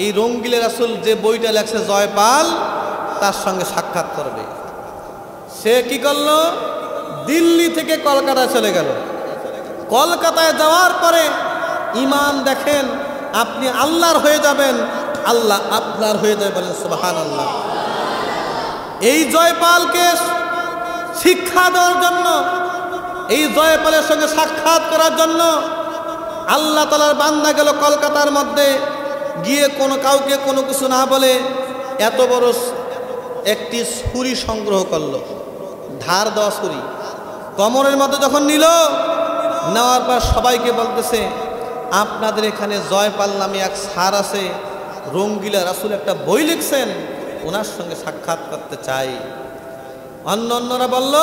এই রঙ্গিলা রাসূল যে বইটা লেখছে জয়পাল, তার সঙ্গে সাক্ষাৎ করবে। সে কি করলো? দিল্লি থেকে কলকাতায় চলে গেল। কলকাতায় যাওয়ার পরে ইমান দেখেন, আপনি আল্লাহর হয়ে যাবেন, আল্লাহ আপনার হয়ে যাবে। বলেন সুবহানাল্লাহ। এই জয়পালকে শিক্ষা দেওয়ার জন্য, এই জয়পালের সঙ্গে সাক্ষাৎ করার জন্য আল্লাহ তাআলার বান্দা গেল কলকাতার মধ্যে, গিয়ে কোনো কাউকে কোনো কিছু না বলে এত বড় একটি ছুরি সংগ্রহ করলো, ধার দেওয়া ছুরি। কোমরের মধ্যে যখন নিল, নেওয়ার পর সবাইকে বলতেছে, আপনাদের এখানে জয়পাল নামে এক স্যার আছে, রঙ্গিলা রাসূল একটা বই লিখছেন, ওনার সঙ্গে সাক্ষাৎ করতে চাই। অন্যরা বলল,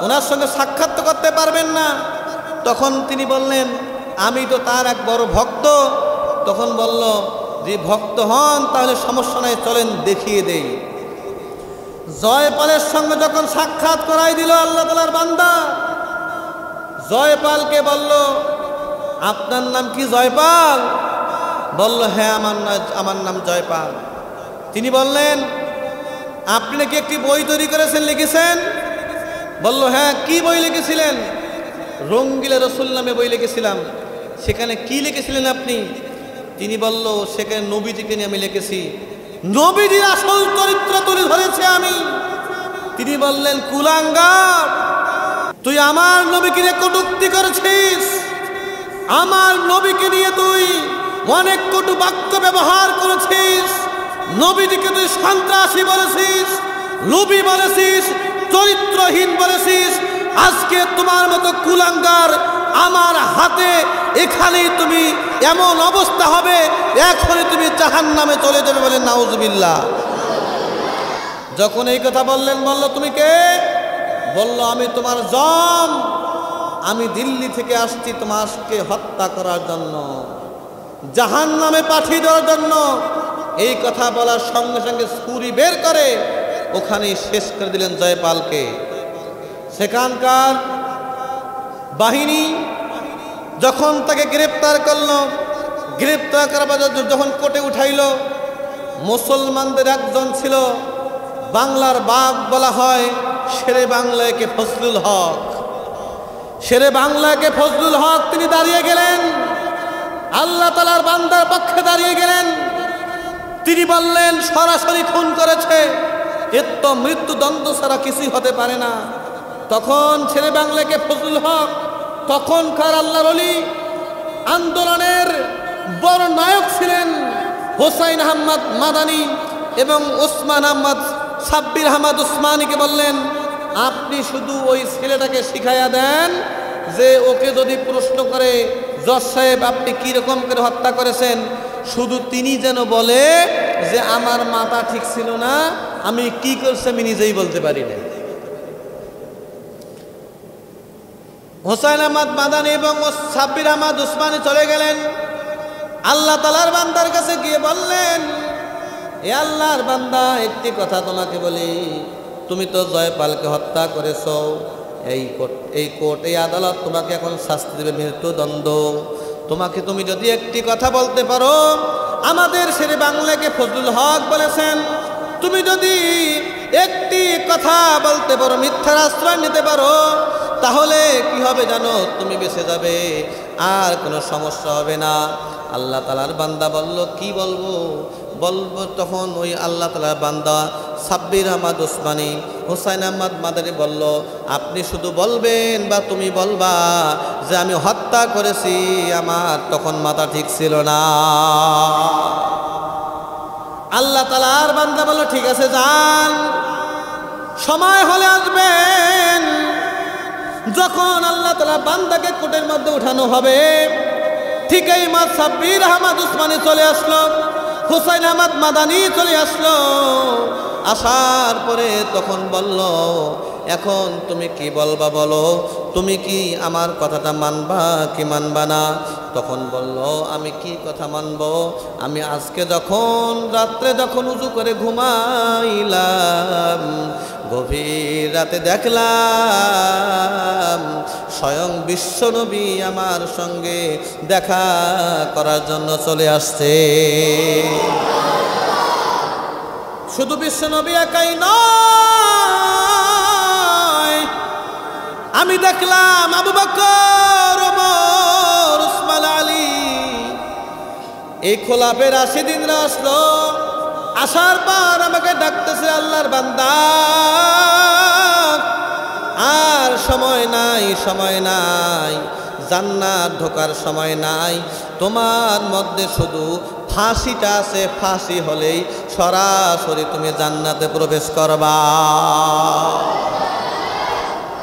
ওনার সঙ্গে সাক্ষাৎ তো করতে পারবেন না। তখন তিনি বললেন, আমি তো তার এক বড় ভক্ত। তখন বলল, যে ভক্ত হন তাহলে সমস্যা নাই, চলেন দেখিয়ে দেই। জয়পালের সঙ্গে যখন সাক্ষাৎ করাই দিল আল্লাহ তাআলার বান্দা, জয়পালকে বলল, আপনার নাম কি জয়পাল? বলল, হ্যাঁ আমার নাম জয়পাল। তিনি বললেন, আপনি নাকি একটি বই তৈরি করেছেন, লিখেছেন? বলল, হ্যাঁ। কি বই লিখেছিলেন? রঙ্গিলা রাসূল নামে বই লিখেছিলাম। সেখানে কি লিখেছিলেন আপনি? তিনি বলল, সেখানে নবীজিকে নিয়ে আমি লিখেছি, নবীজির আসল চরিত্র তুলে ধরেছে আমি। তিনি বললেন, কুলাঙ্গার, তুই আমার নবীকে নিয়ে কটূক্তি করেছিস, আমার নবীকে নিয়ে তুই অনেক কটু বাক্য ব্যবহার করেছিস, নবীজিকে তুই সন্ত্রাসী বলেছিস, লোভী বলেছিস, চরিত্রহীন বলেছিস। আজকে তোমার মতো কুলাঙ্গার আমার হাতে এখানেই তুমি এমন অবস্থা হবে, এখনই তুমি জাহান্নামে চলে যাবে বলেন নাউজুবিল্লাহ। যখন এই কথা বললেন, বলল তুমি কে? বলল আমি তোমার জম, আমি দিল্লি থেকে আসছি তোমাকে হত্যা করার জন্য, জাহান্নামে পাঠিয়ে দেওয়ার জন্য। এই কথা বলার সঙ্গে সঙ্গে ছুরি বের করে ওখানেই শেষ করে দিলেন জয়পালকে। সেখানকার বাহিনী যখন তাকে গ্রেপ্তার করল, গ্রেপ্তার করার পর যখন কোর্টে উঠাইল, মুসলমানদের একজন ছিল, বাংলার বাঘ বলা হয়, শেরে বাংলাকে ফজলুল হক। শেরে বাংলাকে ফজলুল হক তিনি দাঁড়িয়ে গেলেন, আল্লাহ তাআলার বান্দার পক্ষে দাঁড়িয়ে গেলেন। তিনি বললেন সরাসরি খুন করেছে, এর তো মৃত্যুদণ্ড ছাড়া কিছুই হতে পারে না। তখন শেরে বাংলাকে ফজলুল হক তখনকার আল্লাহর ওলি, আন্দোলনের বড় নায়ক ছিলেন হোসাইন আহমদ মাদানী এবং ওসমান আহমদ সাব্বির আহমদ উসমানীকে বললেন, আপনি শুধু ওই ছেলেটাকে শিখাইয়া দেন যে ওকে যদি প্রশ্ন করে, জজ সাহেব আপনি কীরকম করে হত্যা করেছেন, শুধু তিনি যেন বলে যে আমার মাথা ঠিক ছিল না, আমি কি করছি আমি নিজেই বলতে পারি না। হোসাইন আহমদ মাদানী এবং সাব্বির আহমদ উসমানী চলে গেলেন, আল্লাহ তাআলার বান্দার কাছে গিয়ে বললেন, এ আল্লাহর বান্দা, একটি কথা তোমাকে বলি, তুমি তো জয়পালকে হত্যা করেছো, এই কোর্ট এই আদালত তোমাকে এখন শাস্তি দেবে, মৃত্যুদণ্ড। তুমি যদি একটি কথা বলতে পারো, আমাদের শেরে বাংলাকে ফজলুল হক বলেছেন, তুমি যদি একটি কথা বলতে পারো, মিথ্যার আশ্রয় নিতে পারো, তাহলে কি হবে জানো, তুমি বেঁচে যাবে, আর কোনো সমস্যা হবে না। আল্লাহ তাআলার বান্দা বলল, কি বলবো? তখন ওই আল্লাহ তাআলার বান্দা সাব্বির আহমদ উসমানী, হোসাইন আহমদ মাদানী বলল, আপনি শুধু বলবেন বা তুমি বলবা যে আমি হত্যা করেছি, আমার তখন মাথা ঠিক ছিল না। আল্লাহ তাআলার বান্দা বলল, ঠিক আছে যান, সময় হলে আসবেন। যখন আল্লাহ তাআলা বান্দাকে কোর্টের মধ্যে উঠানো হবে, ঠিক এই সাব্বির আহমদ উসমানী চলে আসলো, হোসাইন আহমদ মাদানী চলে আসলো। আসার পরে তখন বলল, এখন তুমি কি বলবা বলো, তুমি কি আমার কথাটা মানবা কি মানবা না? তখন বলল, আমি কি কথা মানব? আমি আজকে রাত্রে যখন উজু করে ঘুমাইলাম, গভীর রাতে দেখলাম স্বয়ং বিশ্বনবী আমার সঙ্গে দেখা করার জন্য চলে আসছে। শুধু বিশ্বনবী একাই নয়, আমি দেখলাম আবু বকর, ওমর, উসমান, আলী, এই খোলাফের রাশিদিনরা আসলো। আসার পর আমাকে ডাকতেছে, আল্লাহর বান্দা, আর সময় নাই, জান্নাত ঢোকার সময় নাই, তোমার মধ্যে শুধু ফাঁসিটা আছে, ফাঁসি হলেই সরাসরি তুমি জান্নাতে প্রবেশ করবা।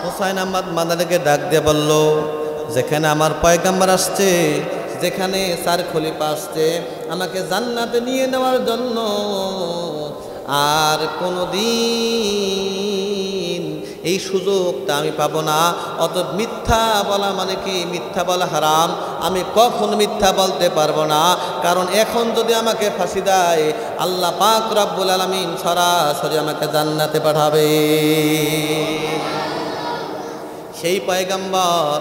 হোসাইন আহমদ মাদানীকে ডাক দিয়ে বলল, যেখানে আমার পয়গাম্বর আসছে, যেখানে চার খলিফা আসছে আমাকে জান্নাতে নিয়ে নেওয়ার জন্য, আর কোনোদিন এই সুযোগটা আমি পাবো না। অত মিথ্যা বলা মানে কি? মিথ্যা বলা হারাম, আমি কখন মিথ্যা বলতে পারবো না, কারণ এখন যদি আমাকে ফাঁসি দেয়, আল্লাহ পাক রব্বুল আলামিন সরাসরি আমাকে জান্নাতে পাঠাবে। সেই পয়গাম্বর,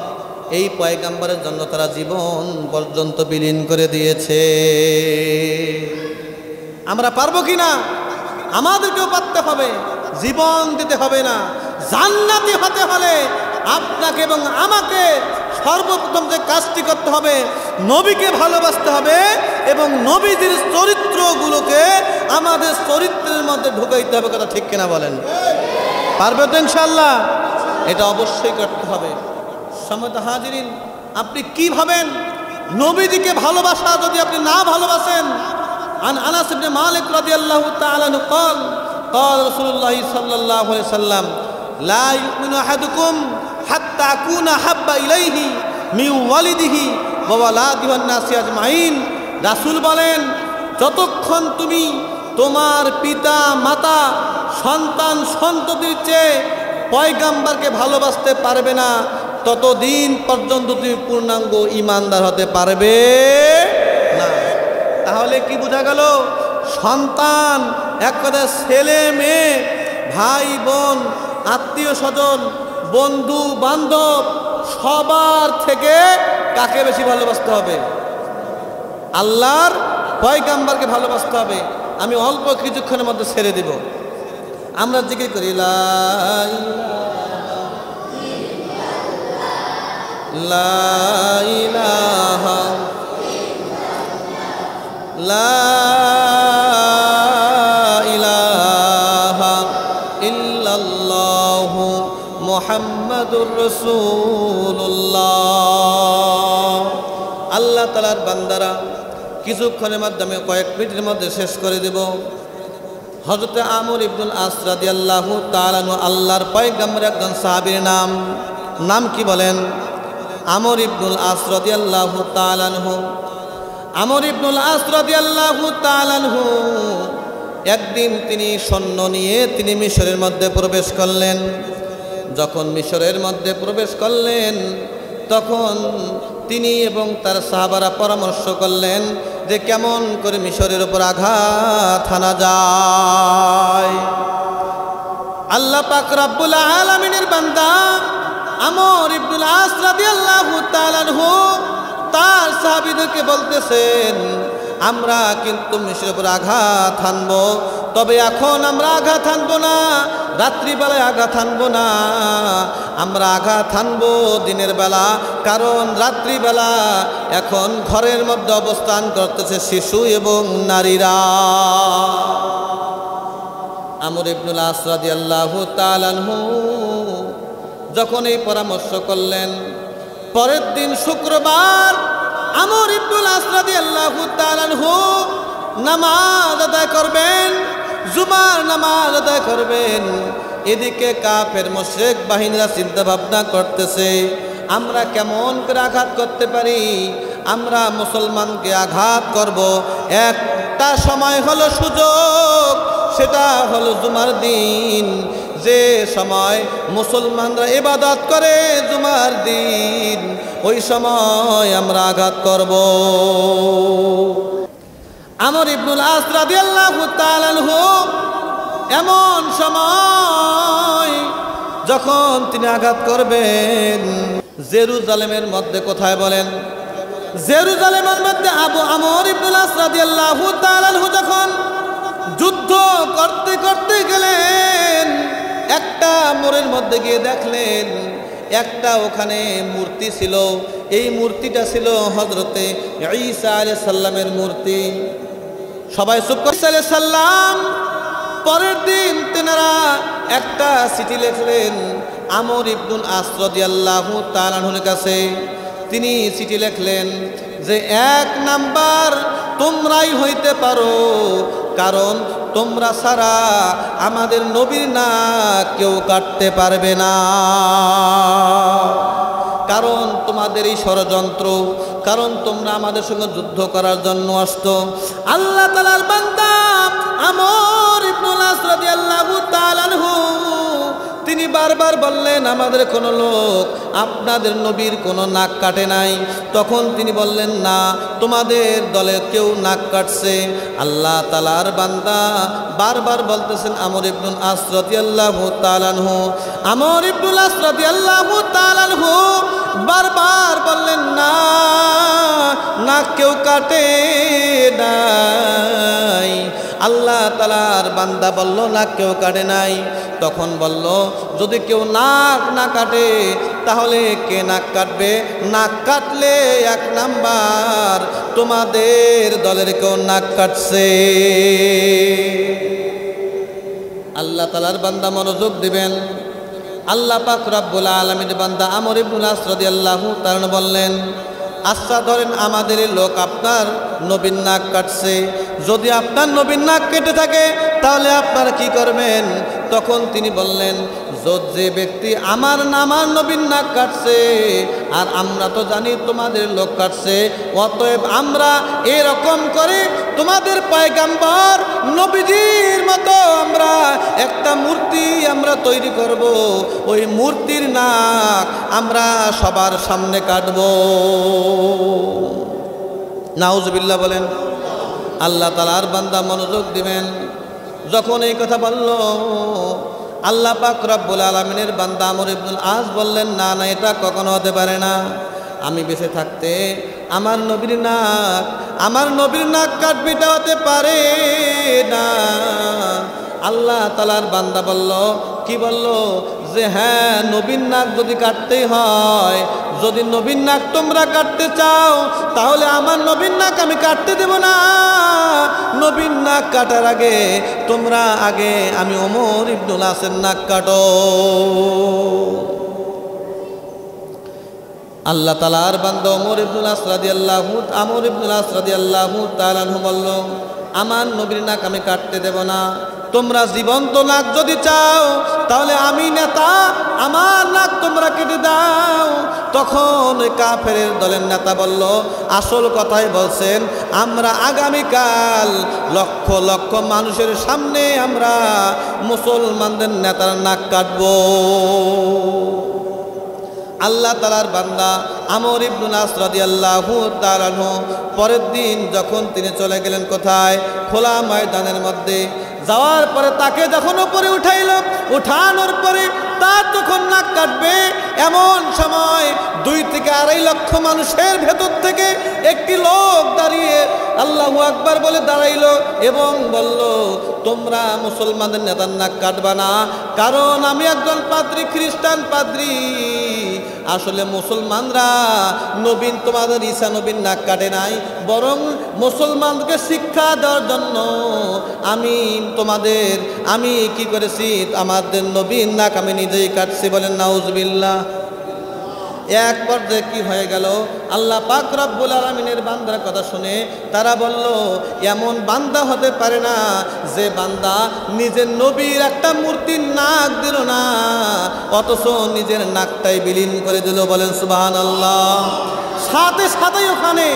এই পয়গাম্বরের জন্য তারা জীবন পর্যন্ত বিলীন করে দিয়েছে। আমরা পারবো কিনা? আমাদেরকেও পারতে হবে, জীবন দিতে হবে না। জান্নাতি হতে হলে আপনাকে এবং আমাকে সর্বপ্রথম যে কাজটি করতে হবে, নবীকে ভালোবাসতে হবে এবং নবীজির চরিত্রগুলোকে আমাদের চরিত্রের মধ্যে ঢুকাইতে হবে। কথা ঠিক কিনা বলেন? পারবে তো ইনশাআল্লাহ? এটা অবশ্যই করতে হবে। সম্মানিত হাজিরিন, আপনি কি ভাবেন নবীজিকে ভালোবাসা যদি আপনি না ভালোবাসেন, আন আনাস ইবনে মালিক রাদিয়াল্লাহু তাআলা আনহু قال قال رسول الله صلى الله عليه وسلم لا يؤمن احدكم حتى اكون حب اليه من والده وولده والناس اجمعين। রাসূল বলেন, যতক্ষণ তুমি তোমার পিতা মাতা সন্তান সন্ততির চেয়ে পয়গাম্বরকে ভালোবাসতে পারবে না, ততদিন পর্যন্ত তুমি পূর্ণাঙ্গ ঈমানদার হতে পারবে না। তাহলে কি বোঝা গেল? সন্তান, এক কথায় ছেলে মেয়ে, ভাই বোন, আত্মীয় স্বজন, বন্ধু বান্ধব, সবার থেকে কাকে বেশি ভালোবাসতে হবে? আল্লাহর পয়গাম্বরকে ভালোবাসতে হবে। আমি অল্প কিছুক্ষণের মধ্যে ছেড়ে দিব। আমরা জিকির করি লা ইলাহা লা ইলাহা ইল্লাল্লাহু মুহাম্মাদুর রাসূলুল্লাহ। আল্লাহ তাআলার বান্দারা, কিছুক্ষণের মাধ্যমে কয়েক মিনিটের মধ্যে শেষ করে দেব। হযরত আমর ইবনুল আস রাদিয়াল্লাহু তাআলা আনহু আল্লাহর পয়গম্বরের একজন সাহাবীর নাম কি বলেন? আমর ইবনুল আস রাদিয়াল্লাহু তাআলা আনহু। আমর ইবনুল আস রাদিয়াল্লাহু তাআলা আনহু একদিন তিনি সৈন্য নিয়ে তিনি মিশরের মধ্যে প্রবেশ করলেন। যখন মিশরের মধ্যে প্রবেশ করলেন, তখন তিনি এবং তার সাহাবারা পরামর্শ করলেন যে কেমন করে মিশরের উপর আঘাত হানা যায়। আল্লাহ পাক রব্বুল আলামিনের বান্দা আমর ইবনুল আস রাদিয়াল্লাহু তাআলা আনহু তার সাহাবীদেরকে বলতেছেন, আমরা কিন্তু মিশরের উপর আঘাত হানব, তবে এখন আমরা আঘাত হানবো না, রাত্রিবেলায় আঘাত হানবো না, আমরা আঘাত হানবো দিনের বেলা। কারণ রাত্রিবেলা এখন ঘরের মধ্যে অবস্থান করতেছে শিশু এবং নারীরা। আমর ইবনুল আস রাদিয়াল্লাহু তাআলা আনহু যখন এই পরামর্শ করলেন, পরের দিন শুক্রবার আমর ইবনুল আস রাদিয়াল্লাহু তাআলা আনহু নামাজ আদায় করবেন, জুমার নামাজ আদায় করবেন। এদিকে কাফের মুশরিক বাহিনীরা চিন্তা ভাবনা করতেছে, আমরা কেমন করে আঘাত করতে পারি, আমরা মুসলমানকে আঘাত করব। একটা সময় হলো সুযোগ, সেটা হলো জুমার দিন, যে সময় মুসলমানরা ইবাদত করে জুমার দিন, ওই সময় আমরা আঘাত করব। আমর ইবনুল আস রাদিয়াল্লাহু তাআলা আনহু এমন সময় যখন তিনি আঘাত করবেন, জেরুজালেমের মধ্যে কোথায় বলেন? জেরুজালেমের মধ্যে আমর ইবনুল আস রাদিয়াল্লাহু তাআলা আনহু যখন যুদ্ধ করতে করতে গেলেন, একটা মোড়ের মধ্যে গিয়ে দেখলেন একটা ওখানে মূর্তি ছিল। এই মূর্তিটা ছিল হযরতে ঈসা আলাইহিস সালামের মূর্তি। সবাই চুপ করে আলাইহিস সালাম। পরের দিন তেনারা একটা চিঠি লিখলেন আমর ইবনুল আস রাদিয়াল্লাহু তাআলা আনহুর কাছে। তিনি চিঠি লিখলেন যে 1 নাম্বার তোমরাই হইতে পারো, কারণ তোমরা ছাড়া আমাদের নবীর নাক কেউ কাটতে পারবে না। কারণ তোমাদের এই ষড়যন্ত্র, কারণ তোমরা আমাদের সঙ্গে যুদ্ধ করার জন্য আসতো। আল্লাহ তাআলার বান্দা আমর ইবনুল আস রাদিয়াল্লাহু তাআলা আনহু তিনি বারবার বললেন, আমাদের কোনো লোক আপনাদের নবীর কোনো নাক কাটে নাই। তখন তিনি বললেন, না, তোমাদের দলে কেউ নাক কাটছে। আল্লাহ তাআলার বান্দা বারবার বলতেছেন আমর ইবনুল আস রাদিয়াল্লাহু তাআলা আনহু। আমর ইবনুল আস রাদিয়াল্লাহু তাআলা আনহু বারবার বললেন, না, নাক কেউ কাটে নাই। আল্লাহ তাআলার বান্দা বলল, নাক কেউ কাটে নাই। তখন বলল, যদি কেউ নাক না কাটে তাহলে কে নাক কাটবে? নাক কাটলে 1 নাম্বার তোমাদের দলের কেউ নাক কাটছে। আল্লাহ তাআলার বান্দা মনোযোগ দিবেন। আল্লাহ পাক রব্বুল আলামিনের বান্দা আমর ইবনুল আস রাদিয়াল্লাহু তাআলা বললেন, আচ্ছা ধরেন আমাদের লোক আপনার নবীর নাক কাটছে, যদি আপনার নবীর নাক কেটে থাকে তাহলে আপনারা কি করবেন? তখন তিনি বললেন, যে ব্যক্তি আমার নবীর নাক কাটছে আর আমরা তো জানি তোমাদের লোক কাটছে, অতএব আমরা এরকম করে তোমাদের পয়গম্বর নবীজির মতো আমরা একটা মূর্তি আমরা তৈরি করব, ওই মূর্তির নাক আমরা সবার সামনে কাটব। নাউজুবিল্লাহ বলেন। আল্লাহ তাআলার বান্দা মনোযোগ দিবেন। যখন এই কথা বলল, আল্লাহ পাক রব্বুল আলামিনের বান্দা আমর ইবনুল আস বললেন, না না, এটা কখনো হতে পারে না। আমি বেঁচে থাকতে আমার নবীর নাক কাটবে, এটা হতে পারে না। আল্লাহ তাআলার বান্দা বলল, কি বলল? যে হ্যাঁ, নবীর নাক যদি কাটতেই হয়, যদি নবীর নাক তোমরা কাটতে চাও তাহলে আমার নবীর নাক আমি কাটতে দেব না। নবীর নাক কাটার আগে তোমরা আমি ওমর ইবনুল আসের নাক কাটো। আল্লাহ তাআলার বান্দা আমর ইবনুল আস রাদিয়াল্লাহু তাআলা আনহু বলল, আমার নবীর নাক আমি কাটতে দেব না। তোমরা জীবন্ত নাক যদি চাও তাহলে আমি নেতা, আমার নাক তোমরা কেটে দাও। তখন ওই কাফেরের দলের নেতা বলল, আসল কথাই বলছেন, আমরা আগামীকাল লক্ষ লক্ষ মানুষের সামনে আমরা মুসলমানদের নেতার নাক কাটবো। আল্লাহ তাআলার বান্দা আমর ইবনুল আস রাদিয়াল্লাহু তাআলা আনহু পরের দিন যখন তিনি চলে গেলেন কোথায়? খোলা ময়দানের মধ্যে। যাওয়ার পরে তাকে যখন উপরে উঠানোর পরে তার যখন নাক কাটবে, এমন সময় 2 থেকে 2.5 লক্ষ মানুষের ভেতর থেকে একটি লোক দাঁড়িয়ে আল্লাহু আকবার বলে দাঁড়াইল এবং বলল, তোমরা মুসলমানদের নেতার নাক কাটবা না, কারণ আমি একজন পাদ্রী, খ্রিস্টান পাদ্রী। আসলে মুসলমানরা তোমাদের ঈসা নবীর নাক কাটে নাই, বরং মুসলমানকে শিক্ষা দেওয়ার জন্য আমি কি করেছি, আমাদের নবীর নাক আমি নিজেই কাটছি। বলেন নাউজুবিল্লাহ। এক পর্যায়ে কি হয়ে গেল? আল্লাহ পাক রব্বুল আলামিনের বান্দার কথা শুনে তারা বলল, এমন বান্দা হতে পারে না যে বান্দা নিজের নবীর একটা মূর্তির নাক দিল না, অথচ নিজের নাকটাই বিলীন করে দিল। বলেন সুবহানাল্লাহ। সাথে সাথেই ওখানে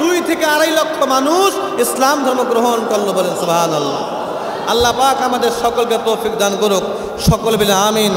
2 থেকে 2.5 লক্ষ মানুষ ইসলাম ধর্ম গ্রহণ করলো। বলেন সুবহানাল্লাহ। আল্লাহ পাক আমাদের সকলকে তৌফিক দান করুক। সকল বলে আমিন।